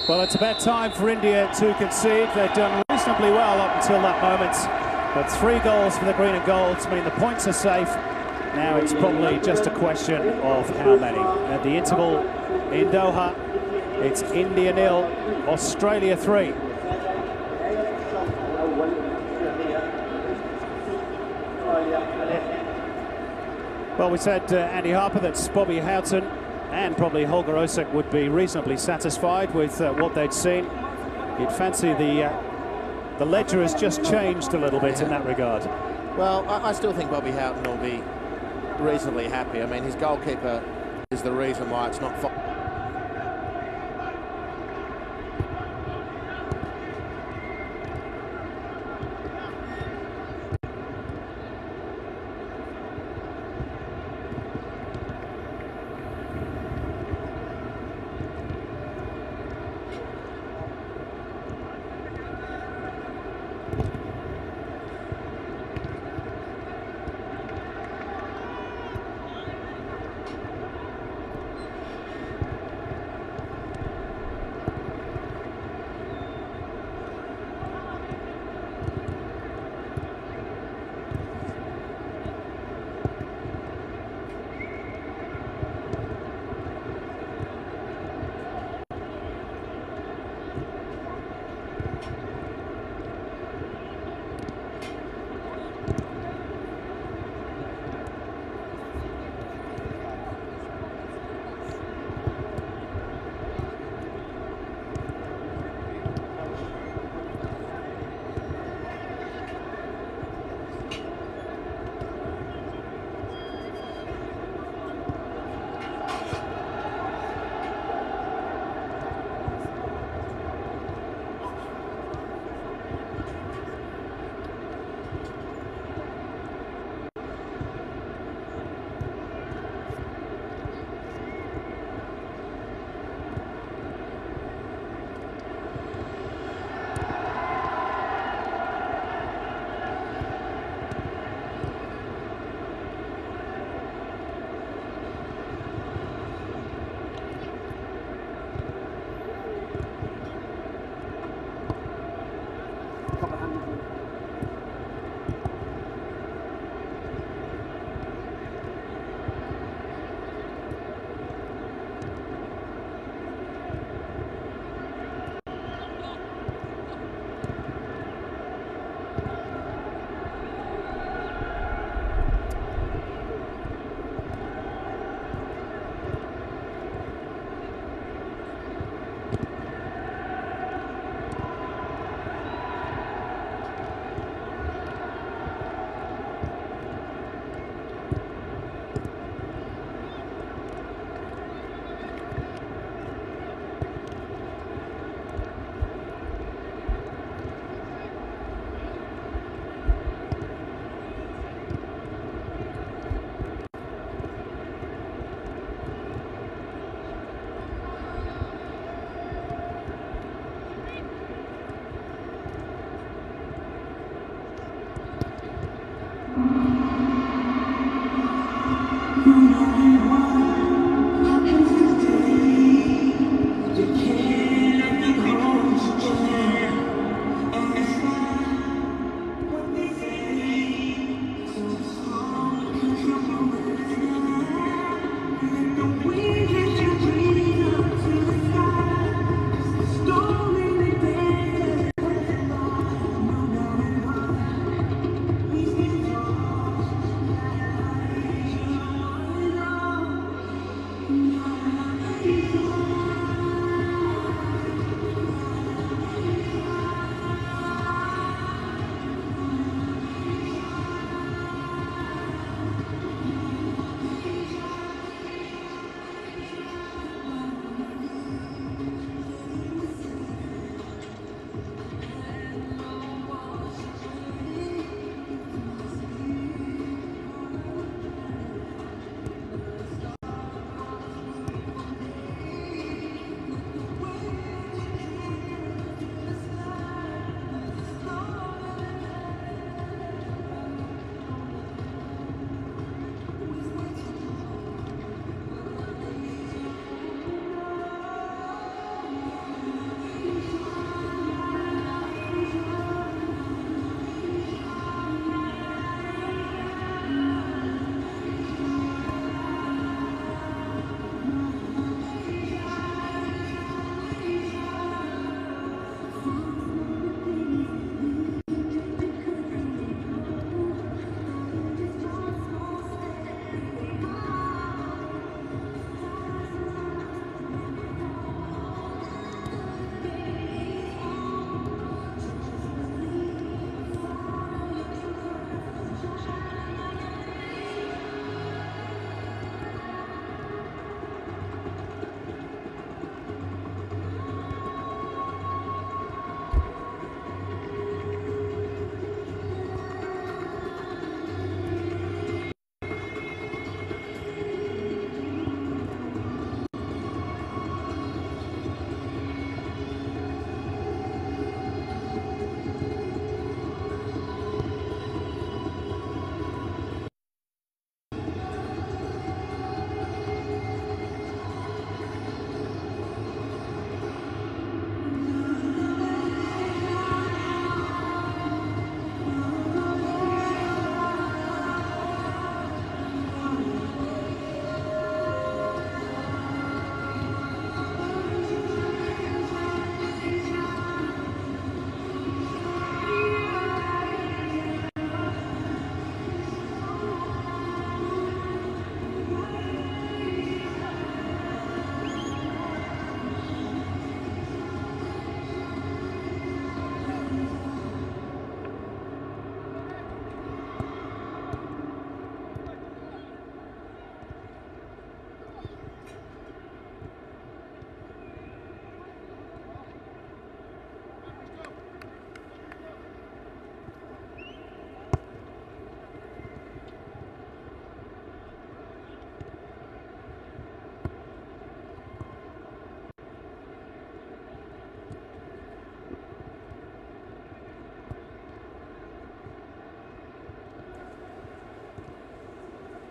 Well, it's about time for India to concede. They've done reasonably well up until that moment. But 3 goals for the green and golds mean the points are safe. Now it's probably just a question of how many. At the interval in Doha, it's India 0, Australia 3. Well, we said, Andy Harper, that Bobby Houghton and probably Holger Osek would be reasonably satisfied with what they'd seen. You'd fancy the ledger has just changed a little bit in that regard. Well, I still think Bobby Houghton will be reasonably happy. I mean, his goalkeeper is the reason why it's not...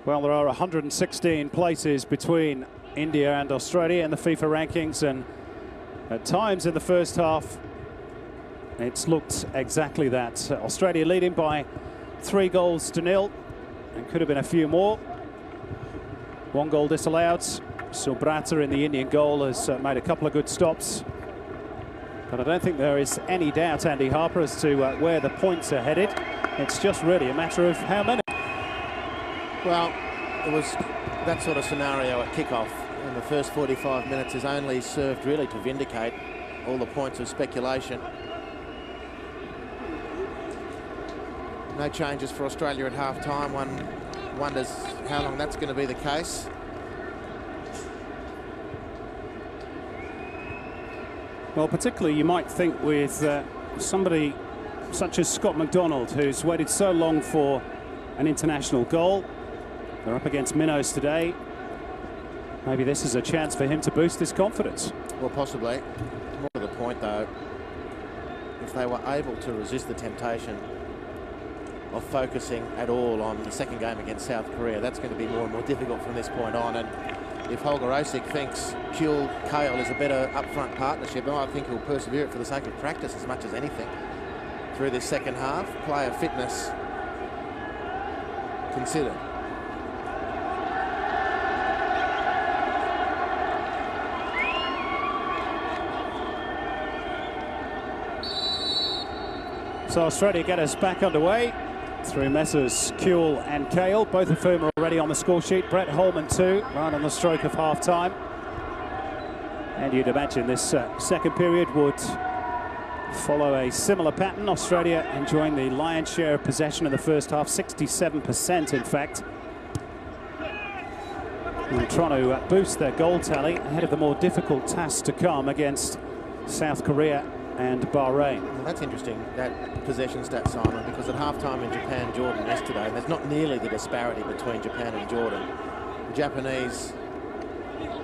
Well, there are 116 places between India and Australia in the FIFA rankings, and at times in the first half it's looked exactly that. Australia leading by 3-0, and could have been a few more. 1 goal disallowed. Subrata in the Indian goal has made a couple of good stops, but I don't think there is any doubt, Andy Harper, as to where the points are headed. It's just really a matter of how many. Well, it was that sort of scenario at kickoff, and the first 45 minutes has only served really to vindicate all the points of speculation. No changes for Australia at half-time. One wonders how long that's going to be the case. Well, particularly you might think with somebody such as Scott McDonald, who's waited so long for an international goal. They're up against Minnows today. Maybe this is a chance for him to boost his confidence. Well, possibly. More to the point, though, if they were able to resist the temptation of focusing at all on the second game against South Korea, that's going to be more and more difficult from this point on. And if Holger Osik thinks Kewell, Cahill is a better up-front partnership, I think he'll persevere it for the sake of practice as much as anything through this second half. Player fitness considered. So Australia get us back underway through Messrs Kewell and Cahill, both of whom are already on the score sheet. Brett Holman too, right on the stroke of half-time. And you'd imagine this second period would follow a similar pattern. Australia enjoying the lion's share of possession in the first half, 67% in fact. And trying to boost their goal tally ahead of the more difficult tasks to come against South Korea and Bahrain. Well, that's interesting, that possession stat, Simon, because at half-time in Japan-Jordan yesterday, there's not nearly the disparity between Japan and Jordan. The Japanese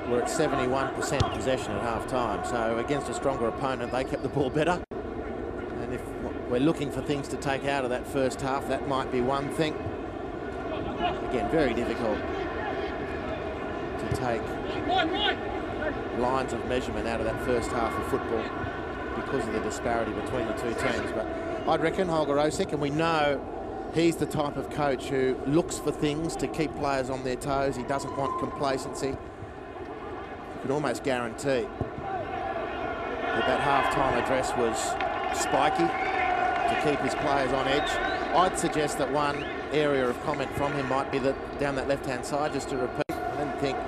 were at 71% possession at half-time, so against a stronger opponent, they kept the ball better. And if we're looking for things to take out of that first half, that might be one thing. Again, very difficult to take lines of measurement out of that first half of football because of the disparity between the two teams. But I'd reckon Holger Osik, and we know he's the type of coach who looks for things to keep players on their toes. He doesn't want complacency. You could almost guarantee that half-time address was spiky to keep his players on edge. I'd suggest that one area of comment from him might be that down that left-hand side, just to repeat. I didn't think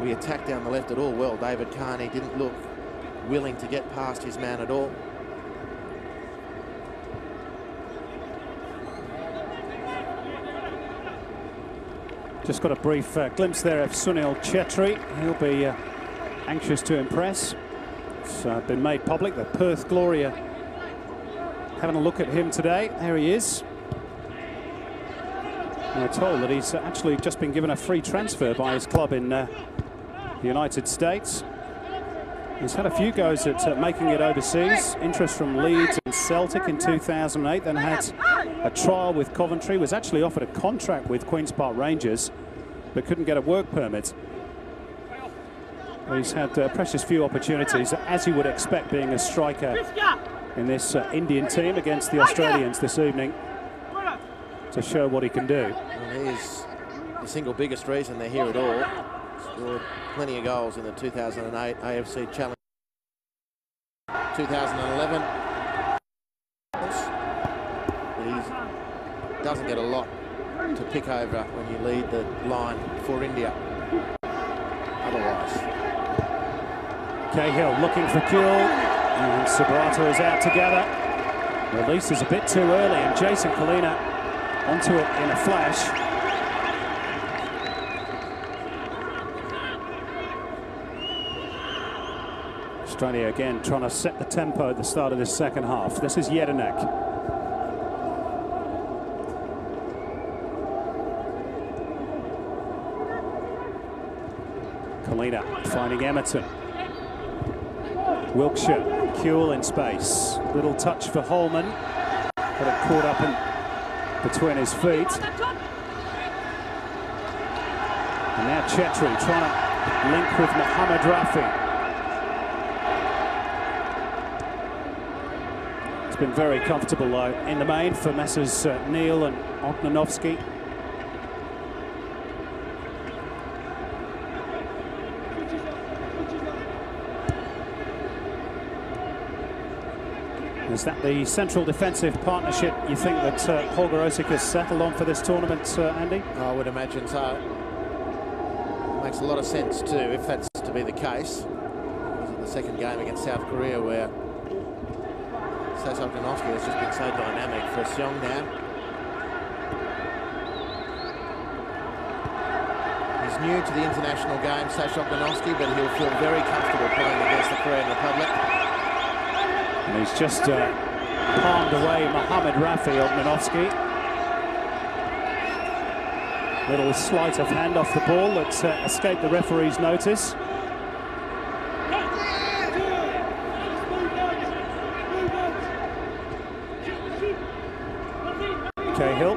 we attacked down the left at all well. David Carney didn't look willing to get past his man at all. Just got a brief glimpse there of Sunil Chetri. He'll be anxious to impress. It's been made public that Perth Glory are having a look at him today. There he is. We're told that he's actually just been given a free transfer by his club in the United States. He's had a few goes at making it overseas. Interest from Leeds and Celtic in 2008, then had a trial with Coventry, was actually offered a contract with Queen's Park Rangers, but couldn't get a work permit. He's had precious few opportunities, as you would expect, being a striker in this Indian team against the Australians this evening, to show what he can do. Well, he is the single biggest reason they're here at all. Scored plenty of goals in the 2008 AFC Challenge. 2011. But he doesn't get a lot to pick over when you lead the line for India. Otherwise. Cahill looking for Kewell, and Subrata is out together. Release is a bit too early, and Jason Kalina onto it in a flash. Australia again trying to set the tempo at the start of this second half. This is Jedinak. Kalina finding Emerton. Wilkshire, Kewell in space. Little touch for Holman. Got it caught up in between his feet. And now Chetri trying to link with Mohamed Rafi. It's been very comfortable though in the main for Messrs Neil and Ognanovski. Is that the central defensive partnership you think that Holger Osik has settled on for this tournament, Andy? I would imagine so. Makes a lot of sense too, if that's to be the case. Was it the second game against South Korea where Ognanovski has just been so dynamic for Seong now. He's new to the international game, Ognanovski, but he'll feel very comfortable playing against the Korean Republic. And he's just palmed away Mohamed Rafi, Ognanovski. Little sleight of hand off the ball that escaped the referee's notice. Cahill.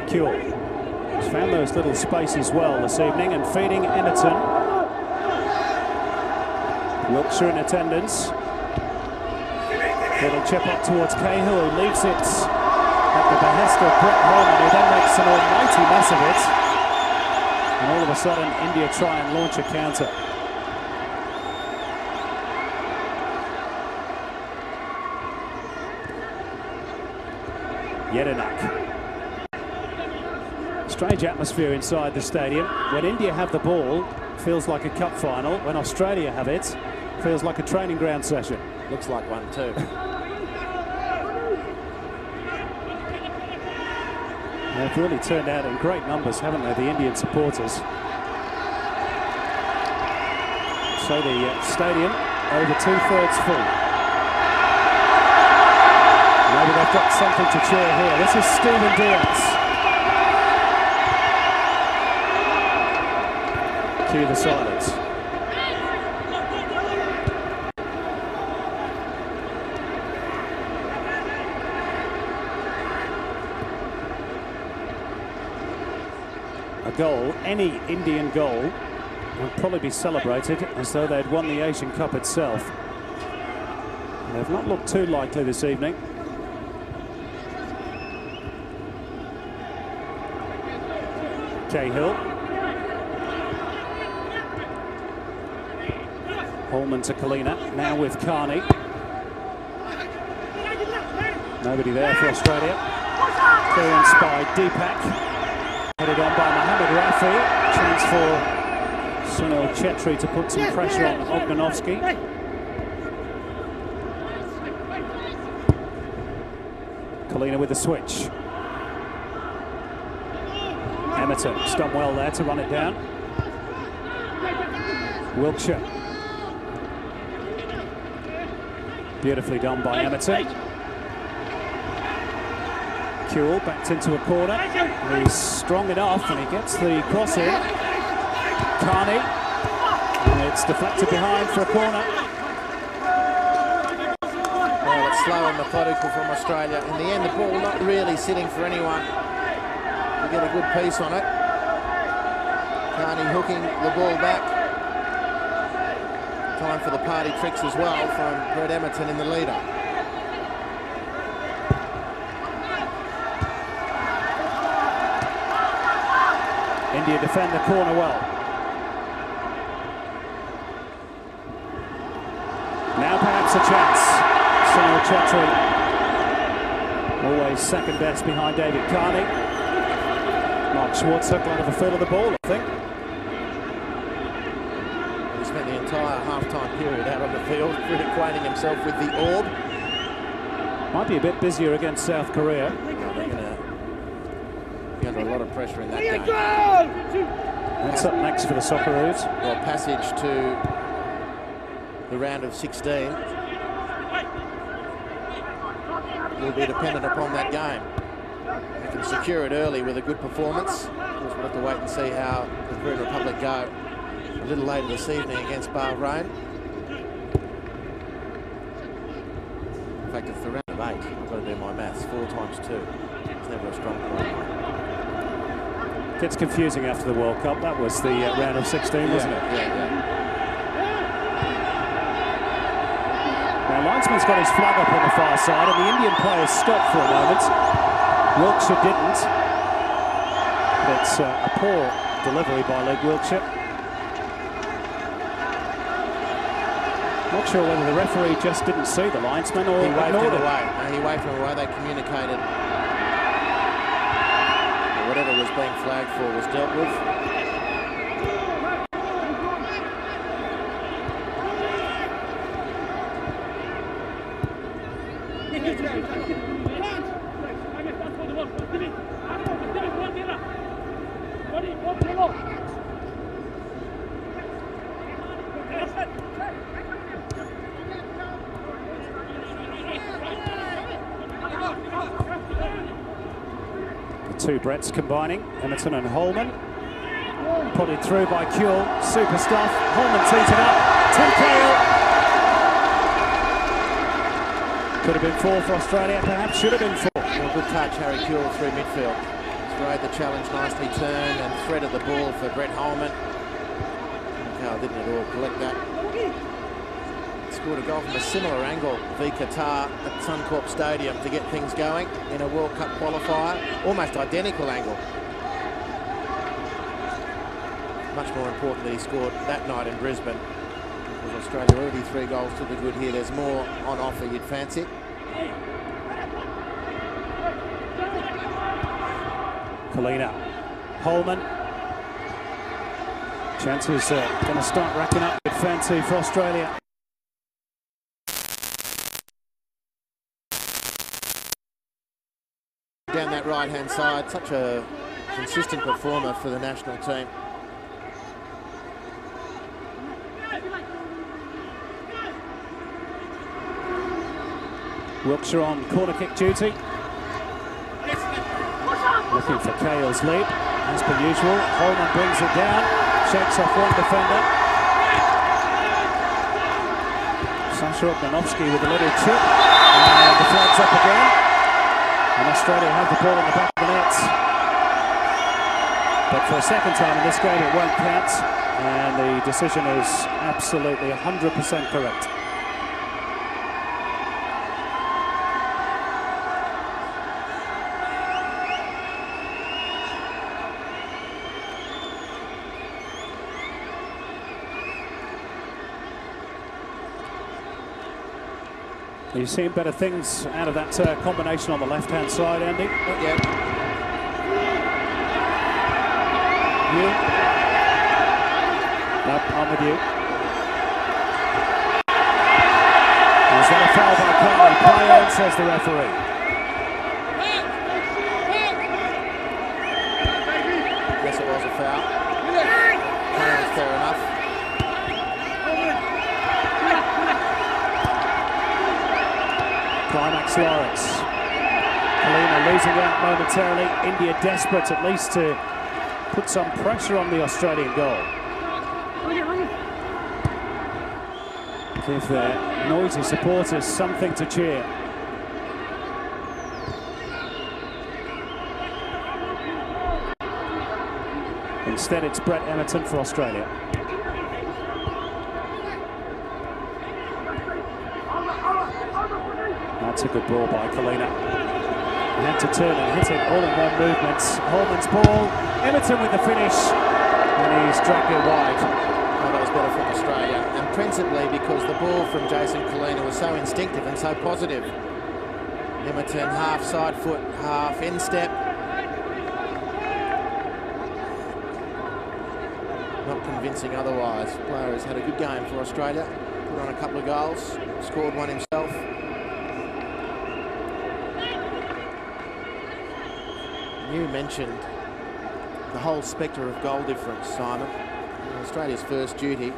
Kewell. He's found those little spaces well this evening and feeding Emerton. Wiltshire in attendance. Little chip up towards Cahill, who leaves it at the behest of Holman, who then makes an almighty mess of it. And all of a sudden, India try and launch a counter. Yedinak. Strange atmosphere inside the stadium. When India have the ball, feels like a cup final. When Australia have it, feels like a training ground session. Looks like one too. They've really turned out in great numbers, haven't they, the Indian supporters? So the stadium over 2/3 full. Maybe they've got something to cheer here. This is Stephen Diaz. Cue the silence. A goal, any Indian goal, would probably be celebrated as though they'd won the Asian Cup itself. They've not looked too likely this evening. Cahill. Holman to Kalina, now with Carney. Nobody there for Australia. Clearance by Deepak. Headed on by Mohamed Rafi. Chance for Sunil Chetri to put some pressure on Ognanovski. Kalina with the switch. Emerton has done well there to run it down. Wiltshire. Beautifully done by Emerton. Kewell backed into a corner. He's strong enough and he gets the cross in. Carney. And it's deflected behind for a corner. Well, it's slow and methodical from Australia. In the end, the ball not really sitting for anyone to get a good piece on it. Carney hooking the ball back. Time for the party tricks as well from Brett Emerton in the leader. India defend the corner well. Now perhaps a chance. Sunil Chetri, always second best behind David Carney. Mark Schwarzer got a feel of the ball, I think. He spent the entire half-time period out on the field, acquainting himself with the orb. Might be a bit busier against South Korea. They're going to be under a lot of pressure in that game. That's up next for the Socceroos. Well, passage to the round of 16 will be dependent upon that game. They can secure it early with a good performance. Of course, we'll have to wait and see how the Korean Republic go a little later this evening against Bahrain. In fact, if the round of I've got to do my maths. 4 times 2. It's never a strong point. Gets confusing after the World Cup. That was the round of 16, wasn't it? Yeah. Now, linesman's got his flag up on the far side, and the Indian players stopped for a moment. Wiltshire didn't. But it's a poor delivery by Leg Wiltshire. Not sure whether the referee just didn't see the linesman or he waved ignored him it. away. No, he waved him away. They communicated. Whatever was being flagged for was dealt with. Two Bretts combining, Emerton and Holman. Potted through by Kewell, super stuff. Holman tees it up, Tim Cahill. Could have been 4 for Australia, perhaps should have been 4. Well, good touch, Harry Kewell through midfield. Sprayed the challenge, nicely turned and threaded the ball for Brett Holman. Cahill didn't at all collect that. Scored a goal from a similar angle v Qatar at Suncorp Stadium to get things going in a World Cup qualifier. Almost identical angle. Much more important that he scored that night in Brisbane. Because Australia already 3 goals to the good here. There's more on offer, you'd fancy. Kalina, Holman. Chances going to start racking up with fancy for Australia. Down that right-hand side, such a consistent performer for the national team. Wiltshire on corner kick duty. Looking for Cahill's lead, as per usual. Holman brings it down, shakes off one defender. Sasha Ognanovsky with a little chip, and the flag's up again. And Australia have the ball in the back of the nets. But for a second time in this game, it won't count. And the decision is absolutely 100% correct. You've seen better things out of that combination on the left-hand side, Andy? Not yet. You? Nope, I'm with you. Is that a foul by Carney? Play on, says the referee. Yes, it was a foul. Fair enough. Climax Lawrence. Kalina losing out momentarily. India desperate at least to put some pressure on the Australian goal. Give their noisy supporters something to cheer. Instead, it's Brett Emerton for Australia. That's a good ball by Kalina. He had to turn and hit it all in one movement. Holman's ball, Emerton with the finish, and he's dragged it wide. Oh, that was better from Australia, and principally because the ball from Jason Kalina was so instinctive and so positive. Emerton half side foot, half instep. Not convincing otherwise. Player has had a good game for Australia. Put on a couple of goals, scored one himself. You mentioned the whole spectre of goal difference, Simon. Australia's first duty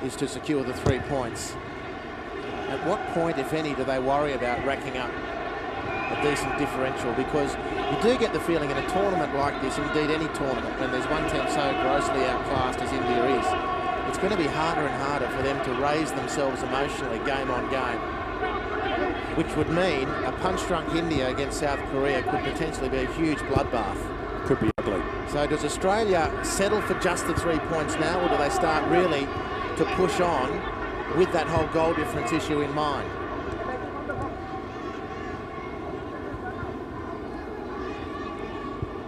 is to secure the 3 points. At what point, if any, do they worry about racking up a decent differential? Because you do get the feeling in a tournament like this, indeed any tournament, when there's one team so grossly outclassed as India is, it's going to be harder and harder for them to raise themselves emotionally game on game. which would mean a punch-drunk India against South Korea could potentially be a huge bloodbath. Could be ugly. So does Australia settle for just the 3 points now, or do they start really to push on with that whole goal difference issue in mind?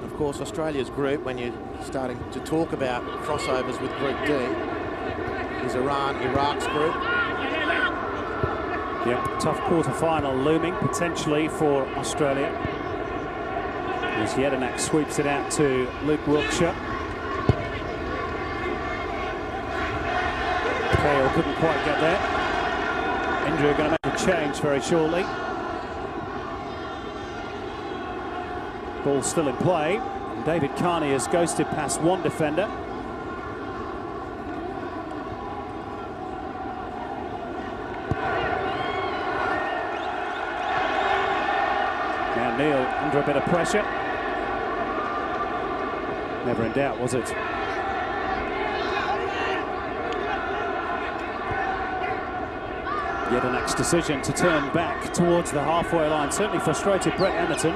Of course, Australia's group, when you're starting to talk about crossovers with Group D, is Iran, Iraq's group. Yep, tough quarter-final looming potentially for Australia. As Jedinak sweeps it out to Luke Wiltshire. Cahill couldn't quite get there. India are going to make a change very shortly. Ball still in play. And David Carney has ghosted past one defender. Now Neil under a bit of pressure. Never in doubt, was it? Jedinak's decision to turn back towards the halfway line certainly frustrated Brett Emerton.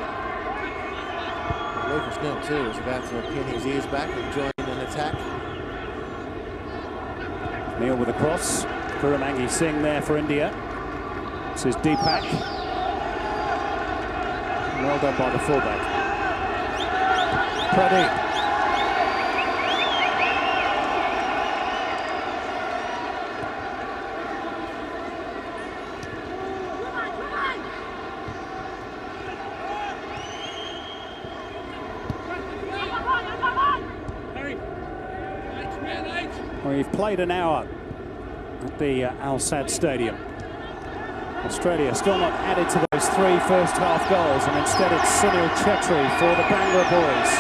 Lucas Neil too was about to pin his ears back and join in an attack. Neil with a cross. Kurumangi Singh there for India. This is Deepak. Well done by the fullback. Pradeep. We've played an hour at the Al Sadd Stadium. Australia still not added to those 3 first-half goals, and instead it's Sunil Chetri for the Bangla boys.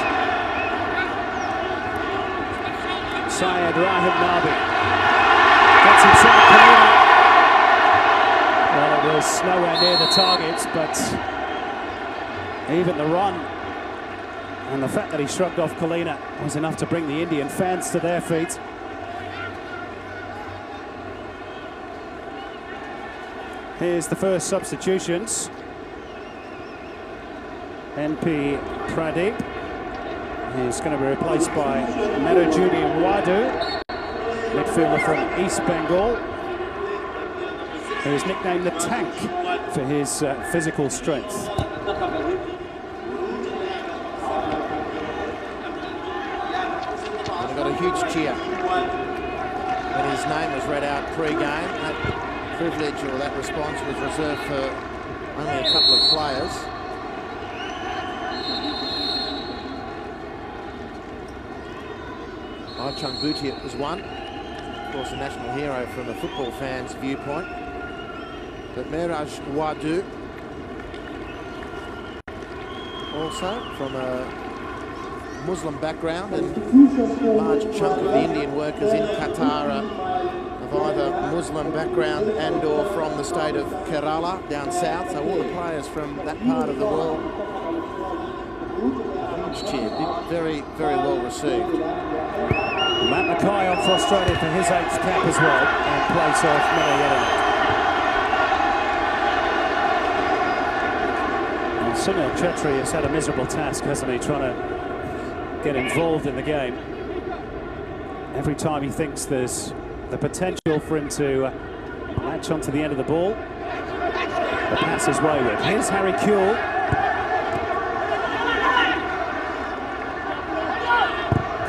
Syed Rahim Nabi gets himself Kalina. Well, it was nowhere near the targets, but even the run and the fact that he shrugged off Kalina was enough to bring the Indian fans to their feet. Here's the first substitutions. NP Pradeep is going to be replaced by Merajudi Wadu, midfielder from East Bengal, who is nicknamed the Tank for his physical strength. They got a huge cheer when his name was read out pre-game. That privilege or that response was reserved for only a couple of players. Archung Bhutia was one, of course a national hero from a football fan's viewpoint. But Meraj Wadu, also from a Muslim background, and a large chunk of the Indian workers in Qatar are of either Muslim background and or from the state of Kerala down south. So all the players from that part of the world, huge cheer, very, very well received. Matt Mackay on for Australia for his 8th cap as well, in place of Miller Jedinak. And Sunil Chetri has had a miserable task, hasn't he, trying to get involved in the game. Every time he thinks there's the potential for him to latch onto the end of the ball, the pass is wayward. Here's Harry Kewell.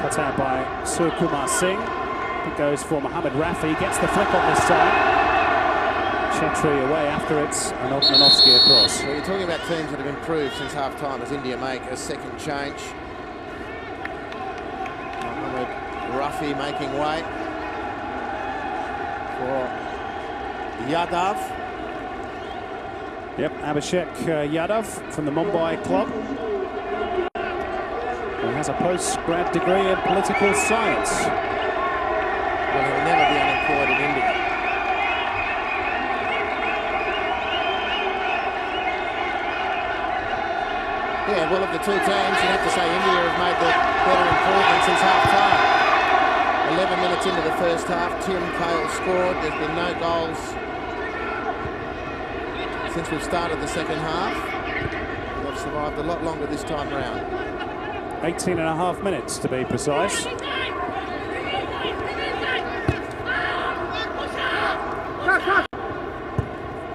Cut out by Surkumar Singh. It goes for Mohammed Rafi. Gets the flick on this time. Chetri away after it, and Ogmanovsky across. Well, you're talking about teams that have improved since half-time as India make a second change. Mohammed Rafi making way for Yadav. Yep, Abhishek Yadav from the Mumbai club. He has a post-grad degree in political science. Well, he'll never be unemployed in India. Yeah, well, of the two teams, you'd have to say India have made the better improvement since half-time. 11 minutes into the first half, Tim Cahill scored. There's been no goals since we've started the second half. They've survived a lot longer this time round. 18.5 minutes to be precise.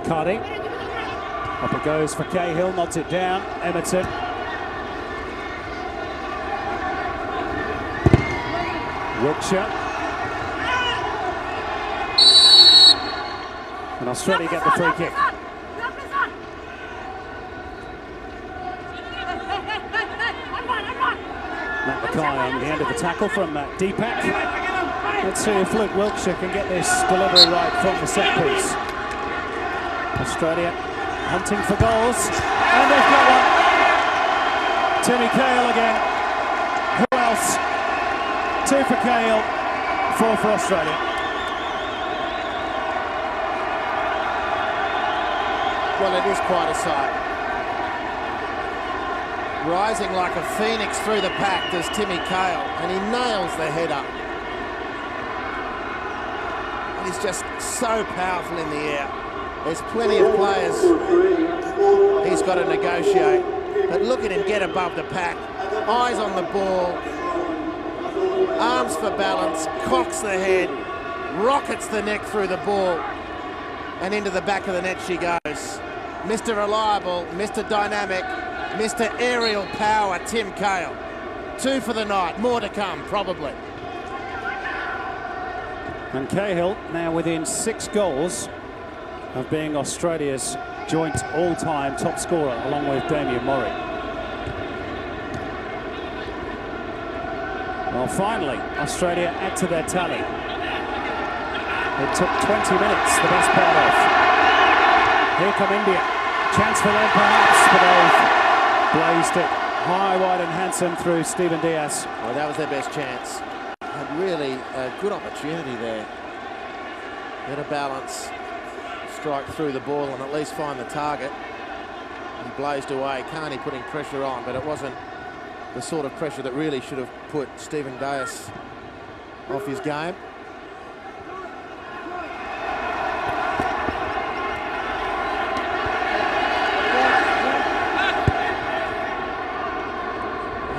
Cardi. Up it goes for Cahill, nods it down. Emerton. Wiltshire. And Australia get the free kick. Matt Mackay on the end of the tackle from Deepak. Let's see if Luke Wiltshire can get this delivery right from the set piece. Australia hunting for goals, and they've got one. Timmy Cahill again. Who else? 2 for Cahill, 4 for Australia. Well, it is quite a sight. Rising like a phoenix through the pack does Timmy Cahill, and he nails the header. And he's just so powerful in the air. There's plenty of players he's got to negotiate, but look at him get above the pack. Eyes on the ball, arms for balance, cocks the head, rockets the neck through the ball, and into the back of the net she goes. Mr. Reliable, Mr. Dynamic, Mr. Aerial Power, Tim Cahill. 2 for the night, more to come, probably. And Cahill now within 6 goals of being Australia's joint all-time top scorer, along with Damien Murray. Well, finally, Australia add to their tally. It took 20 minutes, the best part of. Here come India. Chance for them, perhaps, but they've blazed it high, wide and handsome through Stephen Diaz. Well, that was their best chance. And really a good opportunity there. Better balance. Strike through the ball and at least find the target. He blazed away. Carney putting pressure on, but it wasn't the sort of pressure that really should have put Stephen Diaz off his game.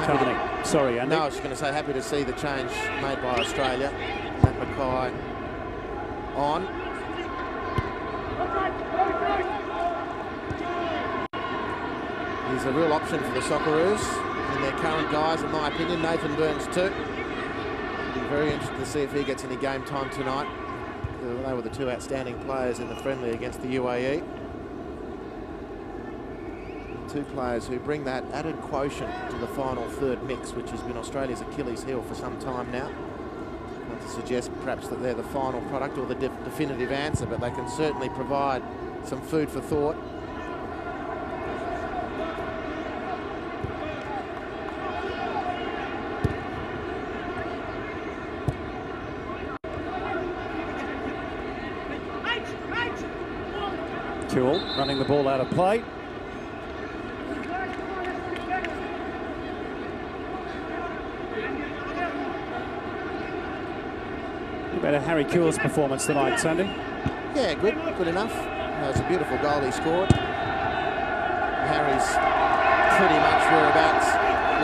Carney, sorry, Andy. No, I was just going to say, happy to see the change made by Australia. Matt Mackay on. He's a real option for the Socceroos in their current guys, in my opinion. Nathan Burns too. Be very interested to see if he gets any game time tonight. They were the 2 outstanding players in the friendly against the UAE. 2 players who bring that added quotient to the final third mix, which has been Australia's Achilles heel for some time now. Not to suggest perhaps that they're the final product or the definitive answer, but they can certainly provide some food for thought. Kewell running the ball out of play. Better Harry Kewell's performance tonight, Sandy. Yeah, good enough. It's a beautiful goal he scored. Harry's pretty much whereabouts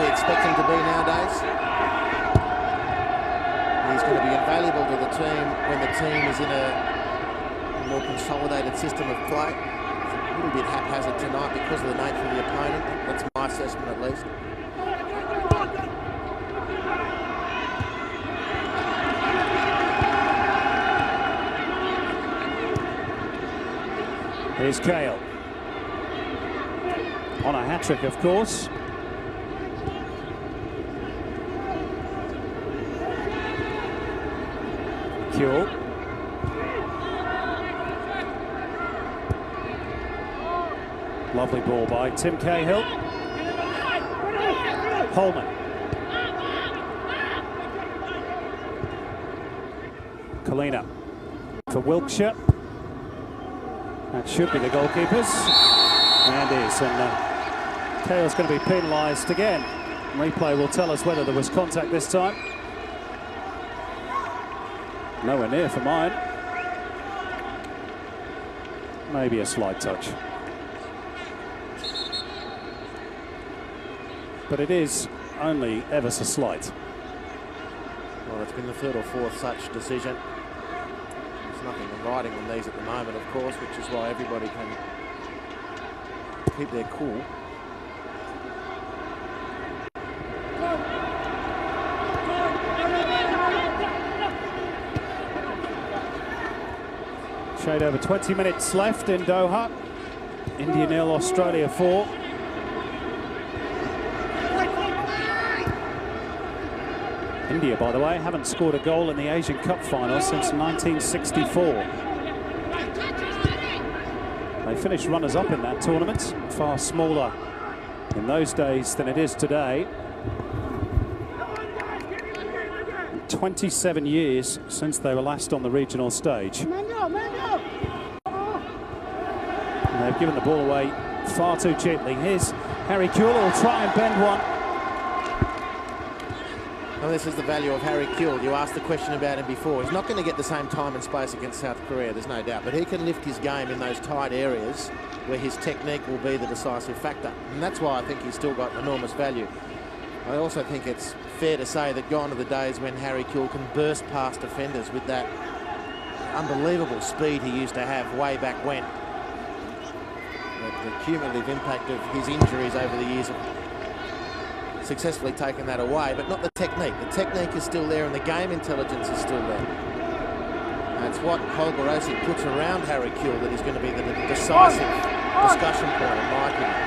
we expect him to be nowadays. He's going to be invaluable to the team when the team is in a more consolidated system of play. It's a little bit haphazard tonight because of the nature of the opponent. That's my assessment at least. Here's Cahill. On a hat-trick, of course. Kewell. Lovely ball by Tim Cahill. Holman. Kalina for Wiltshire. That should be the goalkeepers, and is. And Cahill's going to be penalised again. Replay will tell us whether there was contact this time. Nowhere near for mine. Maybe a slight touch. but it is only ever so slight. Well, it's been the third or fourth such decision. There's nothing riding on these at the moment, of course, which is why everybody can keep their cool. Shade over 20 minutes left in Doha. India 0, Australia 4. India, by the way, haven't scored a goal in the Asian Cup final since 1964. They finished runners-up in that tournament, far smaller in those days than it is today. 27 years since they were last on the regional stage. And they've given the ball away far too cheaply. Here's Harry Kewell, who will try and bend one. Well, this is the value of Harry Kewell. You asked the question about him before. He's not going to get the same time and space against South Korea, there's no doubt, but he can lift his game in those tight areas where his technique will be the decisive factor. And that's why I think he's still got enormous value. I also think it's fair to say that gone are the days when Harry Kewell can burst past defenders with that unbelievable speed he used to have way back when. The cumulative impact of his injuries over the years have successfully taken that away, but not the technique. The technique is still there and the game intelligence is still there. That's what Holger puts around Harry Kewell that is going to be the decisive discussion point, in my opinion.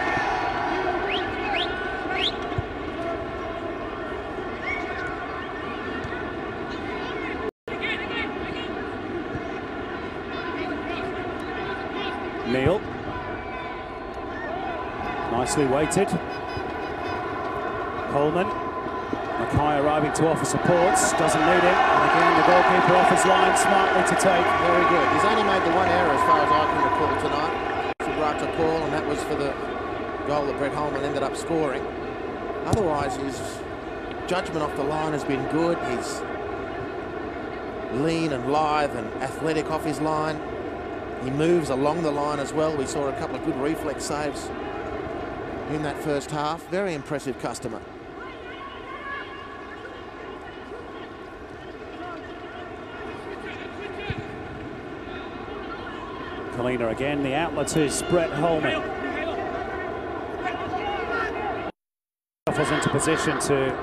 Neil. Nicely weighted. Holman. Mackay arriving to offer supports. Doesn't need it. And again, the goalkeeper off his line smartly to take. Very good. He's only made the one error as far as I can recall tonight. Subrata Paul, and that was for the goal that Brett Holman ended up scoring. Otherwise, his judgment off the line has been good. He's lean and lithe and athletic off his line. He moves along the line as well. We saw a couple of good reflex saves in that first half. Very impressive customer. Kalina again. The outlet is Brett Holman. Offers into position to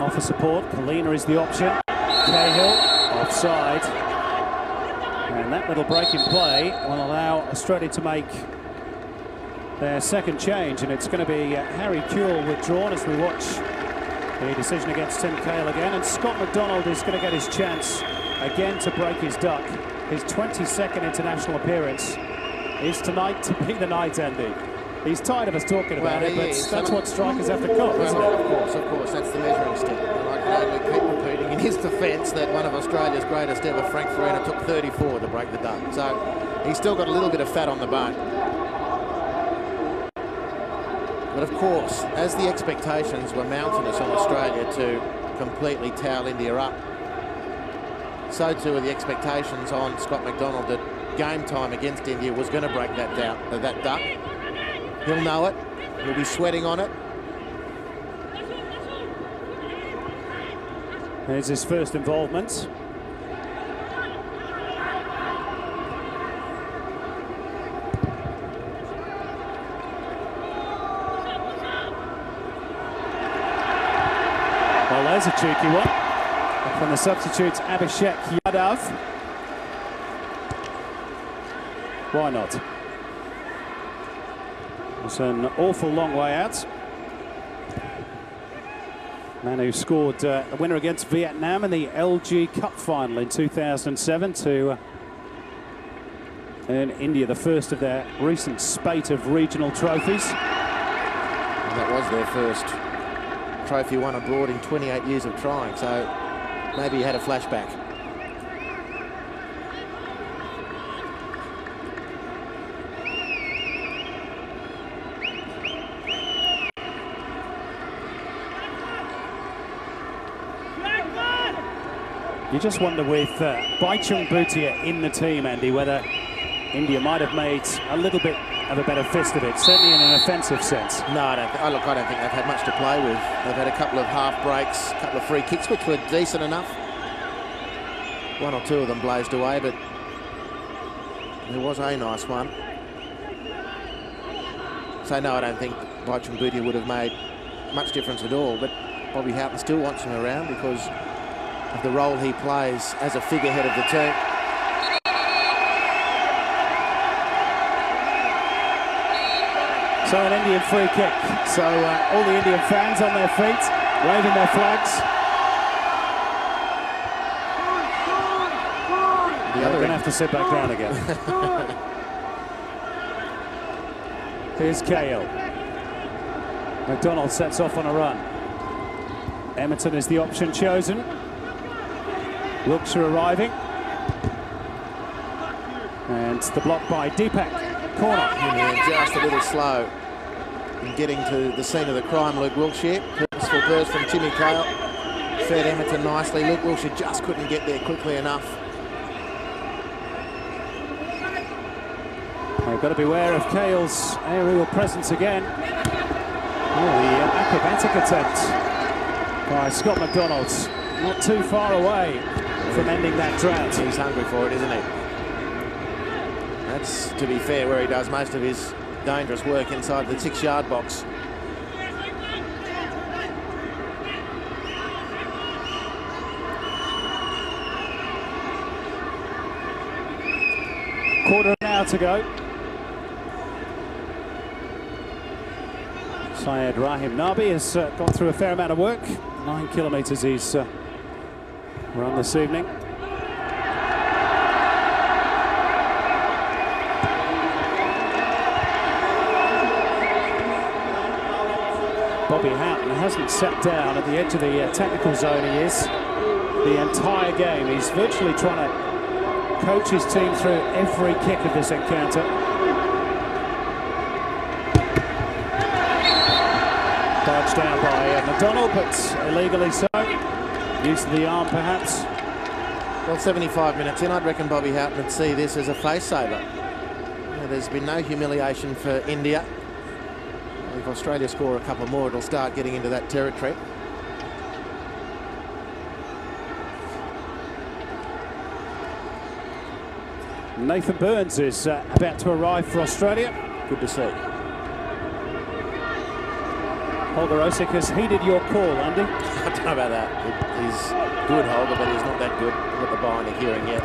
offer support. Kalina is the option. Cahill offside. And that little break in play will allow Australia to make their second change, and it's going to be Harry Kewell withdrawn as we watch the decision against Tim Cahill again, and Scott McDonald is going to get his chance again to break his duck. His 22nd international appearance is tonight to be the night, Andy. He's tired of us talking about it, but that's what strikers have to cop, isn't it? Of course, that's the measuring stick. And I can only keep repeating in his defence that one of Australia's greatest ever, Frank Farina, took 34 to break the duck. So he's still got a little bit of fat on the bone. But of course, as the expectations were mountainous on Australia to completely towel India up, so too are the expectations on Scott McDonald that game time against India was going to break that duck. He'll know it. He'll be sweating on it. There's his first involvement. Well, there's a cheeky one from the substitutes, Abhishek Yadav. Why not? It's an awful long way out. Man who scored the winner against Vietnam in the LG Cup final in 2007 to earn India the first of their recent spate of regional trophies. And that was their first trophy won abroad in 28 years of trying, so maybe he had a flashback. You just wonder with Baichung Bhutia in the team, Andy, whether India might have made a little bit have a better fist of it, certainly in an offensive sense. No, I don't think they've had much to play with. They've had a couple of half breaks, a couple of free kicks, which were decent enough. One or two of them blazed away, but there was a nice one. So no, I don't think Bochum Boudia would have made much difference at all, but Bobby Houghton still wants him around because of the role he plays as a figurehead of the team. So an Indian free kick. So all the Indian fans on their feet, waving their flags. They're going to have to sit back down again. Here's Cahill. McDonald sets off on a run. Emerton is the option chosen. Wilkshire arriving. And the block by Deepak. Corner. Just a little slow in getting to the scene of the crime, Luke Wilkshire. Purposeful burst from Timmy Cahill. Fed Emerton nicely. Luke Wilkshire just couldn't get there quickly enough. They've got to beware of Cahill's aerial presence again. Oh, the acrobatic attempt by Scott McDonald. Not too far away from ending that drought. He's hungry for it, isn't he? That's, to be fair, where he does most of his dangerous work, inside the 6-yard box. Quarter of an hour to go. Syed Rahim Nabi has gone through a fair amount of work. 9 kilometres he's run this evening. Bobby Houghton hasn't sat down at the edge of the technical zone. He is the entire game. He's virtually trying to coach his team through every kick of this encounter. Dodged down by McDonald, but illegally so. Use of the arm, perhaps. Well, 75 minutes in, I'd reckon Bobby Houghton would see this as a face-saver. There's been no humiliation for India. If Australia score a couple more, it'll start getting into that territory. Nathan Burns is about to arrive for Australia. Good to see. Holger Osik has heeded your call, Andy. I don't know about that. He's good, Holger, but he's not that good. Not the bionic hearing yet.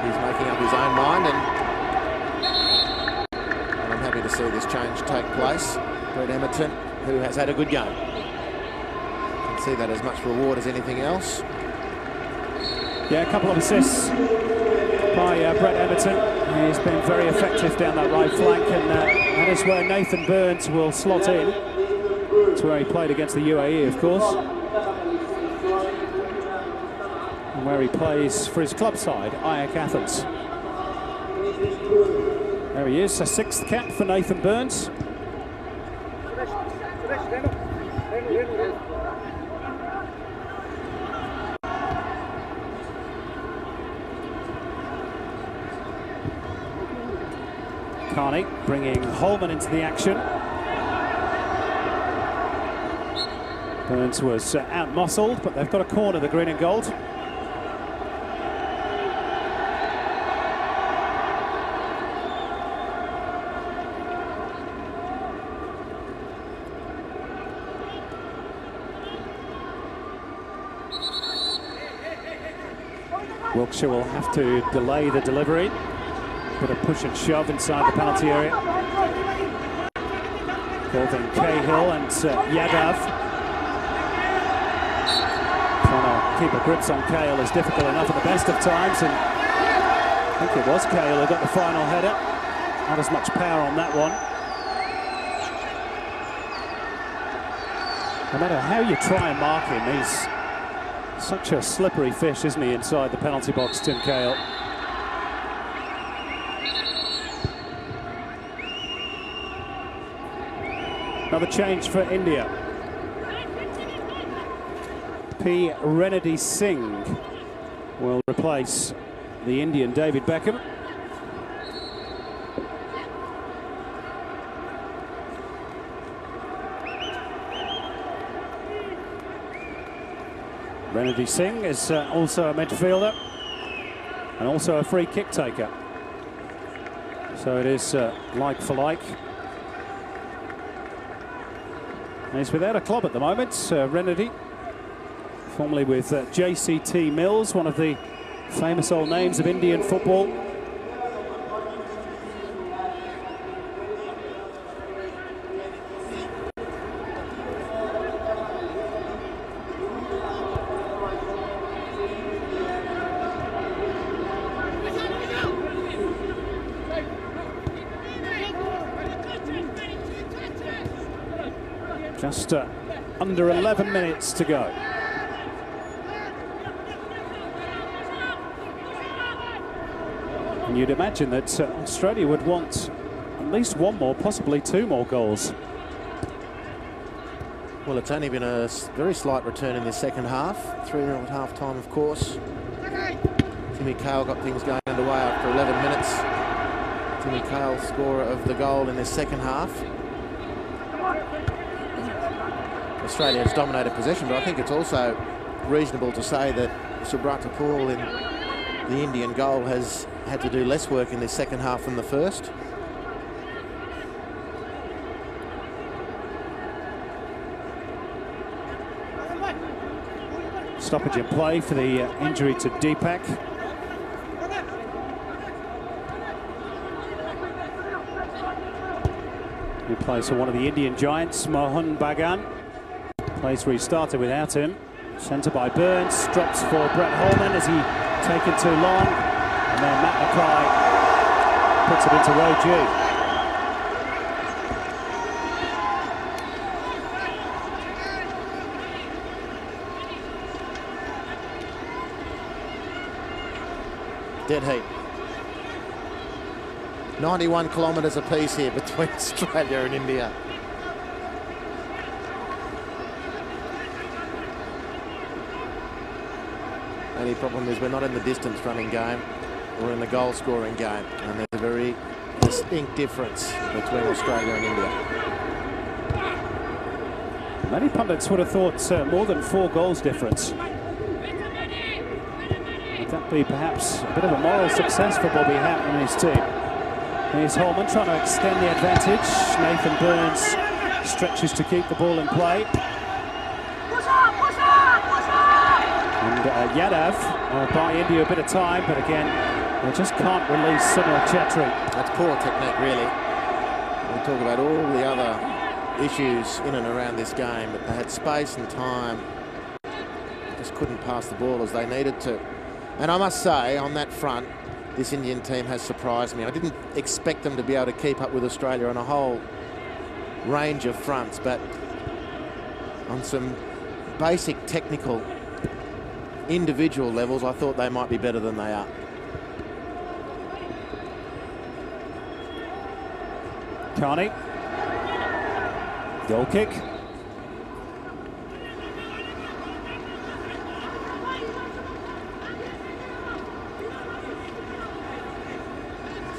He's making up his own mind, and I'm happy to see this change take place. Brett Emerton, who has had a good game. Can see that as much reward as anything else. Yeah, a couple of assists by Brett Emerton. He's been very effective down that right flank, and that is where Nathan Burns will slot in. It's where he played against the UAE, of course. And where he plays for his club side, Ajax Athens. There he is, a 6th cap for Nathan Burns. Carney bringing Holman into the action. Burns was out-muscled, but they've got a corner, the green and gold. Wilkshire will have to delay the delivery. Bit of push and shove inside the penalty area. Involving Cahill and Yadav. Trying to keep a grips on Cahill is difficult enough at the best of times, and I think it was Cahill who got the final header. Not as much power on that one. No matter how you try and mark him, he's such a slippery fish, isn't he, inside the penalty box, Tim Cahill. Another change for India. P. Renedy Singh will replace the Indian David Beckham. Renedy Singh is also a midfielder and also a free kick taker. So it is like for like. And he's without a club at the moment, Renedy, formerly with JCT Mills, one of the famous old names of Indian football. Just under 11 minutes to go. And you'd imagine that Australia would want at least one more, possibly two more goals. Well, it's only been a very slight return in the second half. 3-0 at half-time, of course. Timmy Cahill got things going underway after 11 minutes. Timmy Cahill, scorer of the goal in the second half. Australia has dominated possession, but I think it's also reasonable to say that Subrata Paul in the Indian goal has had to do less work in the second half than the first. Stoppage in play for the injury to Deepak. He plays for one of the Indian giants, Mohun Bagan. Plays restarted without him. Centre by Burns, drops for Brett Holman as he taken too long. And then Matt Mackay puts it into row G. Dead heat. 91 kilometres apiece here between Australia and India. Only problem is we're not in the distance running game, we're in the goal scoring game, and there's a very distinct difference between Australia and India. Many pundits would have thought more than 4 goals difference. Would that be perhaps a bit of a moral success for Bobby Houghton and his team? Here's Holman trying to extend the advantage. Nathan Burns stretches to keep the ball in play. And Yadav buy India a bit of time, but again, they just can't release Sunil Chetri. That's poor technique, really. We talk about all the other issues in and around this game, but they had space and time. Just couldn't pass the ball as they needed to. And I must say, on that front, this Indian team has surprised me. I didn't expect them to be able to keep up with Australia on a whole range of fronts, but on some basic technical individual levels, I thought they might be better than they are. Carney. Goal kick.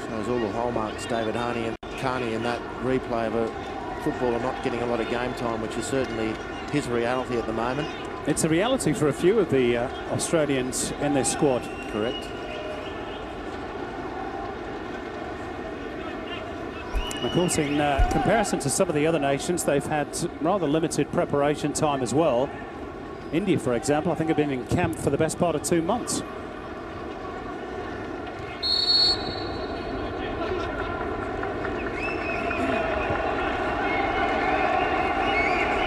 Shows all the hallmarks, David Harney and Carney, in that replay of a footballer not getting a lot of game time, which is certainly his reality at the moment. It's a reality for a few of the Australians in this squad. Correct. Of course, in comparison to some of the other nations, they've had rather limited preparation time as well. India, for example, I think have been in camp for the best part of 2 months.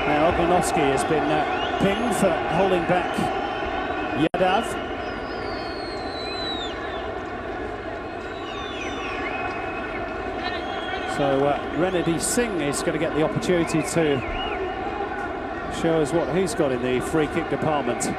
Now, Oglanovsky has been pinged for holding back Yadav. So Renedy Singh is going to get the opportunity to show us what he's got in the free kick department.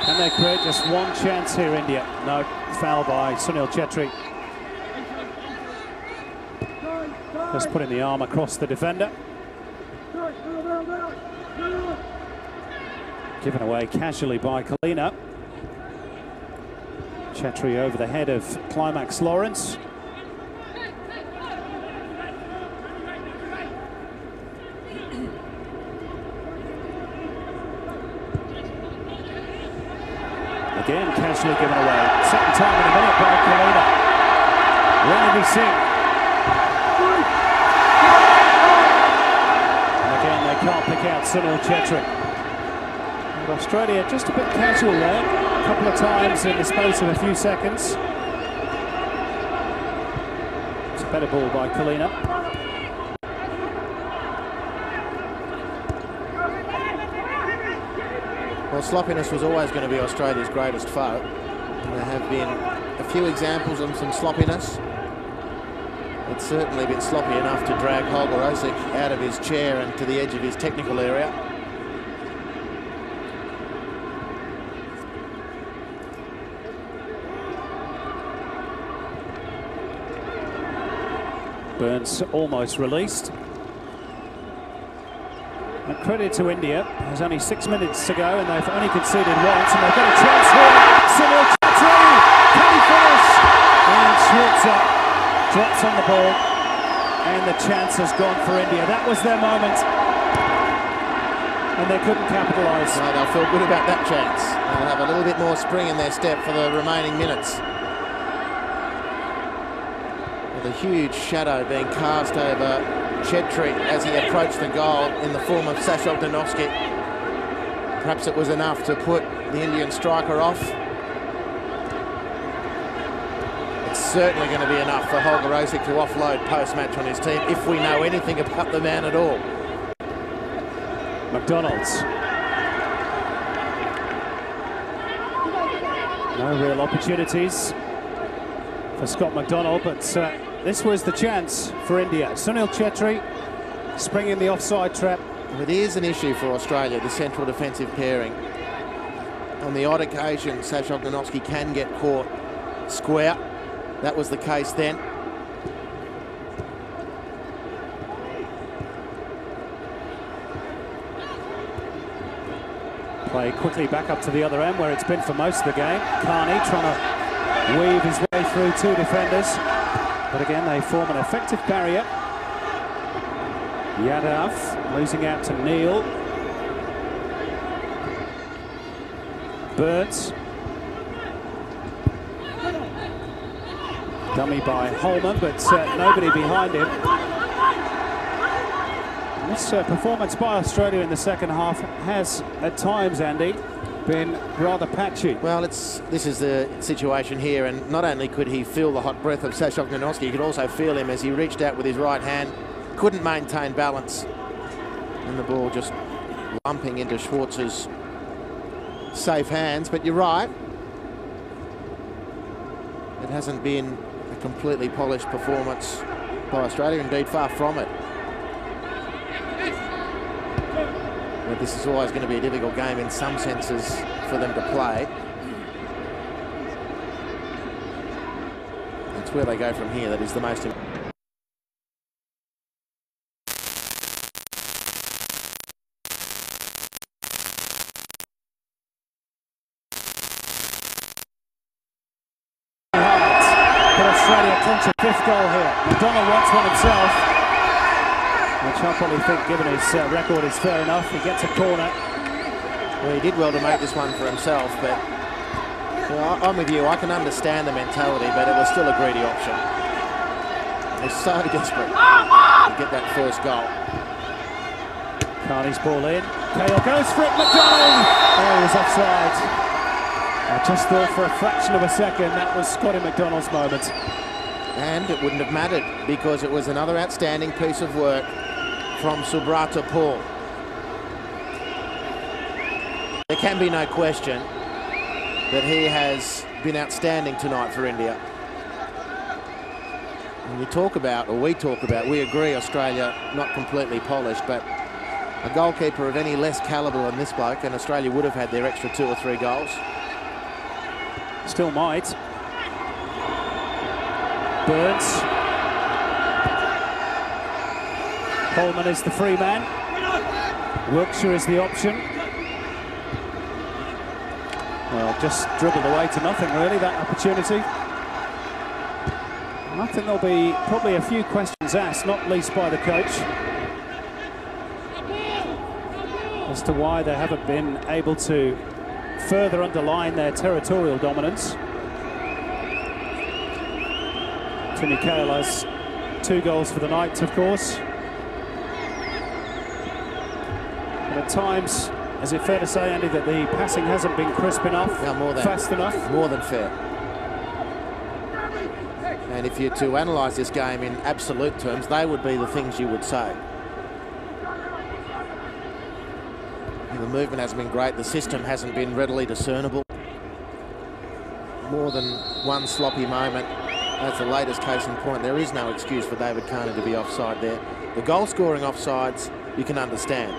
Can they create just one chance here, India? No, foul by Sunil Chetri. Just putting the arm across the defender. Given away casually by Kalina. Chetri over the head of Climax Lawrence. Again, casually given away. Second time in a minute by Kalina. Really Singh. And again, they can't pick out Sunil Chetri. And Australia just a bit casual there. A couple of times in the space of a few seconds. It's a better ball by Kalina. Well, sloppiness was always going to be Australia's greatest foe. And there have been a few examples of some sloppiness. It's certainly been sloppy enough to drag Holger Osick out of his chair and to the edge of his technical area. Burns almost released. And credit to India, there's only 6 minutes to go and they've only conceded once and they've got a chance here. Sunil Chetri, can he finish? And Schwarzer drops on the ball and the chance has gone for India. That was their moment and they couldn't capitalise. No, they'll feel good about that chance. They'll have a little bit more spring in their step for the remaining minutes. With a huge shadow being cast over Chetri as he approached the goal in the form of Sashok Danovsky. Perhaps it was enough to put the Indian striker off. It's certainly going to be enough for Holger Osick to offload post-match on his team, if we know anything about the man at all. McDonald's. No real opportunities for Scott McDonald, but this was the chance for India. Sunil Chetri springing the offside trap. It is an issue for Australia, the central defensive pairing. On the odd occasion, Sashok Danovsky can get caught square. That was the case then. Play quickly back up to the other end where it's been for most of the game. Carney trying to weave his way through two defenders. But again, they form an effective barrier. Yadav losing out to Neil. Burns. Dummy by Holman, but nobody behind him. And this performance by Australia in the second half has, at times, Andy, been rather patchy. Well, this is the situation here, and not only could he feel the hot breath of Sashok Danovsky, he could also feel him as he reached out with his right hand, couldn't maintain balance, and the ball just lumping into Schwartz's safe hands. But you're right, it hasn't been a completely polished performance by Australia, indeed far from it. But this is always going to be a difficult game in some senses for them to play. It's where they go from here that is the most important. But Australia clinch a fifth goal here. McDonald wants one himself, which I probably think, given his record, is fair enough. He gets a corner. Well, he did well to make this one for himself, but you know, I'm with you. I can understand the mentality, but it was still a greedy option. They're so desperate to get that first goal. Carney's ball in. Cahill goes for it. McDonald! Oh, he was offside. I just thought for a fraction of a second that was Scotty McDonald's moment. And it wouldn't have mattered because it was another outstanding piece of work from Subrata Paul. There can be no question that he has been outstanding tonight for India. And we talk about, we agree Australia not completely polished, but a goalkeeper of any less calibre than this bloke, and Australia would have had their extra 2 or 3 goals. Still might. Burns. Holman is the free man. Wiltshire is the option. Well, just dribbled away to nothing, really, that opportunity. And I think there'll be probably a few questions asked, not least by the coach, as to why they haven't been able to further underline their territorial dominance. Timmy Cahill has 2 goals for the night, of course. But at times, is it fair to say, Andy, that the passing hasn't been crisp enough, fast enough? More than fair. And if you're to analyse this game in absolute terms, they would be the things you would say. The movement hasn't been great. The system hasn't been readily discernible. More than one sloppy moment. That's the latest case in point. There is no excuse for David Carney to be offside there. The goal-scoring offsides, you can understand.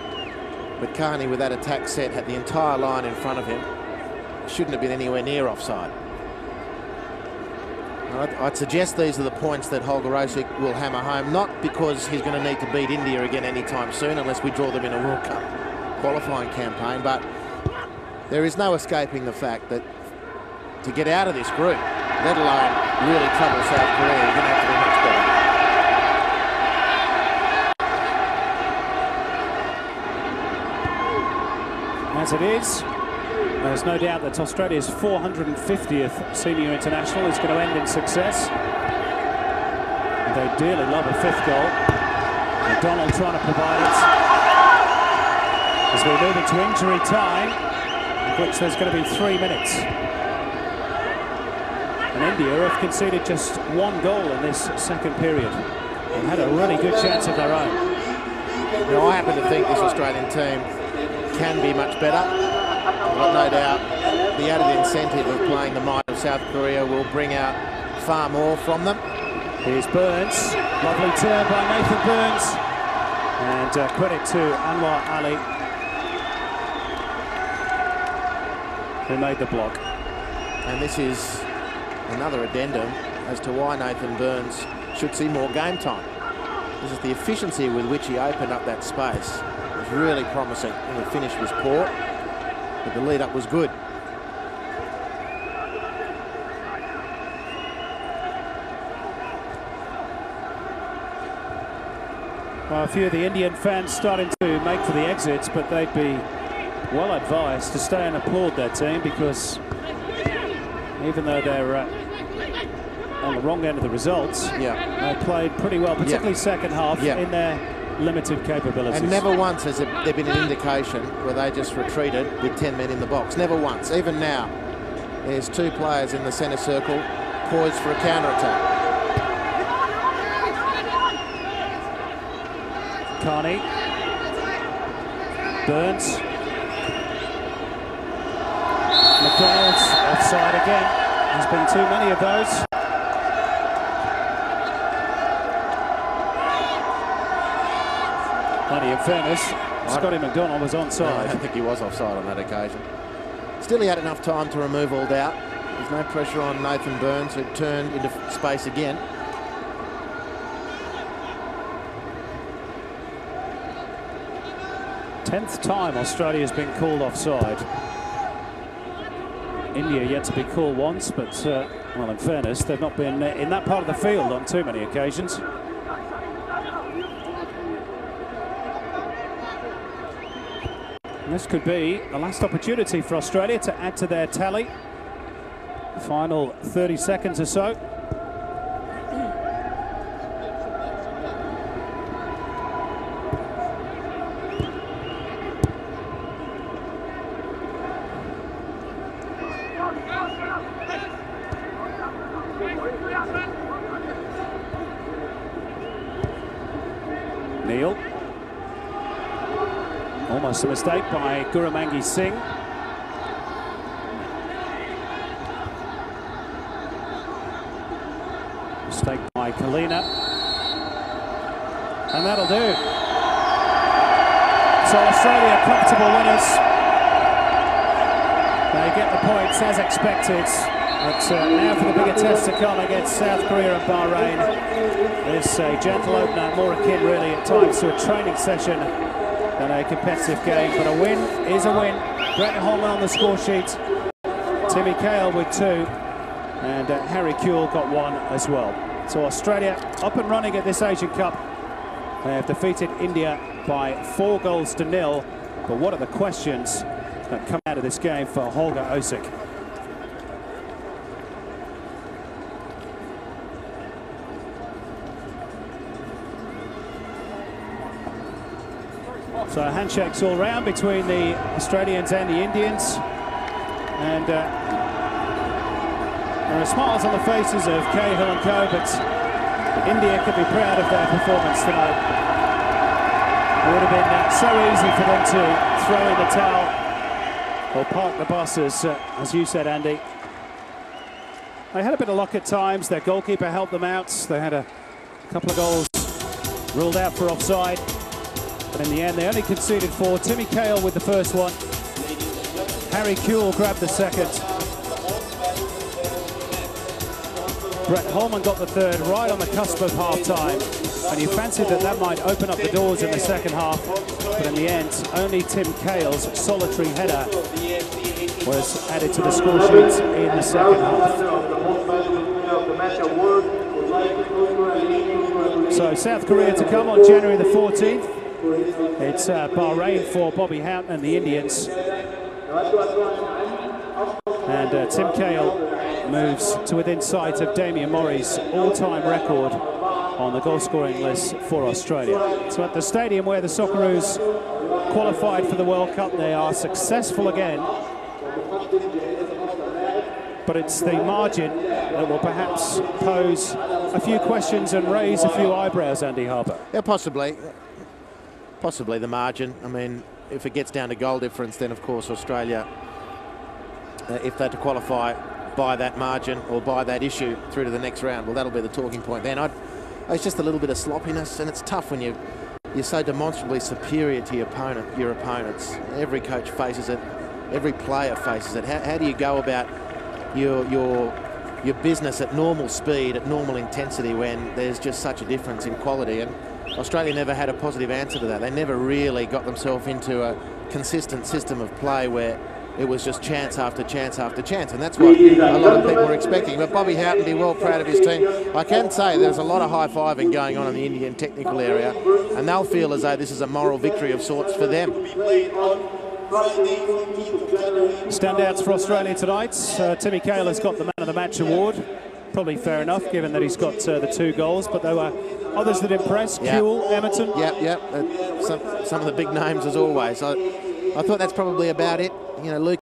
But Carney, with that attack set, had the entire line in front of him. Shouldn't have been anywhere near offside. I'd suggest these are the points that Holger Rosick will hammer home, not because he's going to need to beat India again anytime soon, unless we draw them in a World Cup qualifying campaign, but there is no escaping the fact that to get out of this group, let alone really trouble South Korea, you're going to have to be much better. As it is, there's no doubt that Australia's 450th senior international is going to end in success. And they dearly love a 5th goal. McDonald trying to provide it. As we move into injury time, in which there's going to be 3 minutes. And India have conceded just 1 goal in this second period and had a really good chance of their own. Now, I happen to think this Australian team can be much better. But no doubt the added incentive of playing the might of South Korea will bring out far more from them. Here's Burns. Lovely turn by Nathan Burns. And credit to Anwar Ali, who made the block. And this is another addendum as to why Nathan Burns should see more game time. This is the efficiency with which he opened up that space. It was really promising, and the finish was poor, but the lead-up was good. Well, a few of the Indian fans starting to make for the exits, but they'd be well advised to stay and applaud their team, because even though they're on the wrong end of the results, they played pretty well, particularly second half, in their limited capabilities. And never once has there been an indication where they just retreated with 10 men in the box. Never once. Even now, there's 2 players in the centre circle poised for a counter-attack. Carney. Burns. McDonald's offside again. There's been too many of those. Only in fairness, Scotty McDonald was onside. No, I don't think he was offside on that occasion. Still, he had enough time to remove all doubt. There's no pressure on Nathan Burns, who turned into space again. Tenth time Australia's been called offside. India yet to be called once, but, well, in fairness, they've not been in that part of the field on too many occasions. And this could be the last opportunity for Australia to add to their tally. Final 30 seconds or so. Neil. Almost a mistake by Gurumangi Singh. Mistake by Kalina. And that'll do. So Australia comfortable winners. They get the points as expected. But now for the bigger test to come against South Korea and Bahrain. It's a gentle opener, more akin really at times to a training session than a competitive game. But a win is a win. Brett Holman on the score sheet. Timmy Cahill with 2. And Harry Kewell got 1 as well. So Australia up and running at this Asian Cup. They have defeated India by 4 goals to 0. But what are the questions that come out of this game for Holger Osik. So handshakes all round between the Australians and the Indians. And there are smiles on the faces of Cahill and co, but India could be proud of their performance tonight. It would have been so easy for them to throw in the towel or park the buses, as you said, Andy. They had a bit of luck at times. Their goalkeeper helped them out. They had a couple of goals ruled out for offside. But in the end, they only conceded 4. Timmy Cahill with the first one. Kewell grabbed the second. Holman got the third, right on the cusp of half-time. And you fancied that might open up the doors in the second half. But in the end, only Tim Cahill's solitary header was added to the score sheet in the second half. So South Korea to come on January the 14th. It's Bahrain for Bobby Houghton and the Indians. And Tim Cahill moves to within sight of Damien Murray's all-time record on the goal-scoring list for Australia. So at the stadium where the Socceroos qualified for the World Cup, they are successful again. But it's the margin that will perhaps pose a few questions and raise a few eyebrows, Andy Harper. Yeah, possibly. Possibly the margin. I mean, if it gets down to goal difference, then of course Australia, if they're to qualify by that margin or by that issue through to the next round, well, that'll be the talking point then. It's just a little bit of sloppiness, and it's tough when you're so demonstrably superior to your opponents. Every coach faces it. Every player faces it. How do you go about your business at normal speed, at normal intensity, when there's just such a difference in quality? And Australia never had a positive answer to that. They never really got themselves into a consistent system of play where it was just chance after chance after chance, and that's what a lot of people were expecting. But Bobby Houghton be well proud of his team. I can say there's a lot of high-fiving going on in the Indian technical area, and they'll feel as though this is a moral victory of sorts for them. Standouts for Australia tonight. Timmy Cahill has got the Man of the Match award. Probably fair enough, given that he's got the 2 goals, but there were others that impressed. Yep. Kewell, Emerton. Yep. Some of the big names as always. I thought that's probably about it. You know, Luke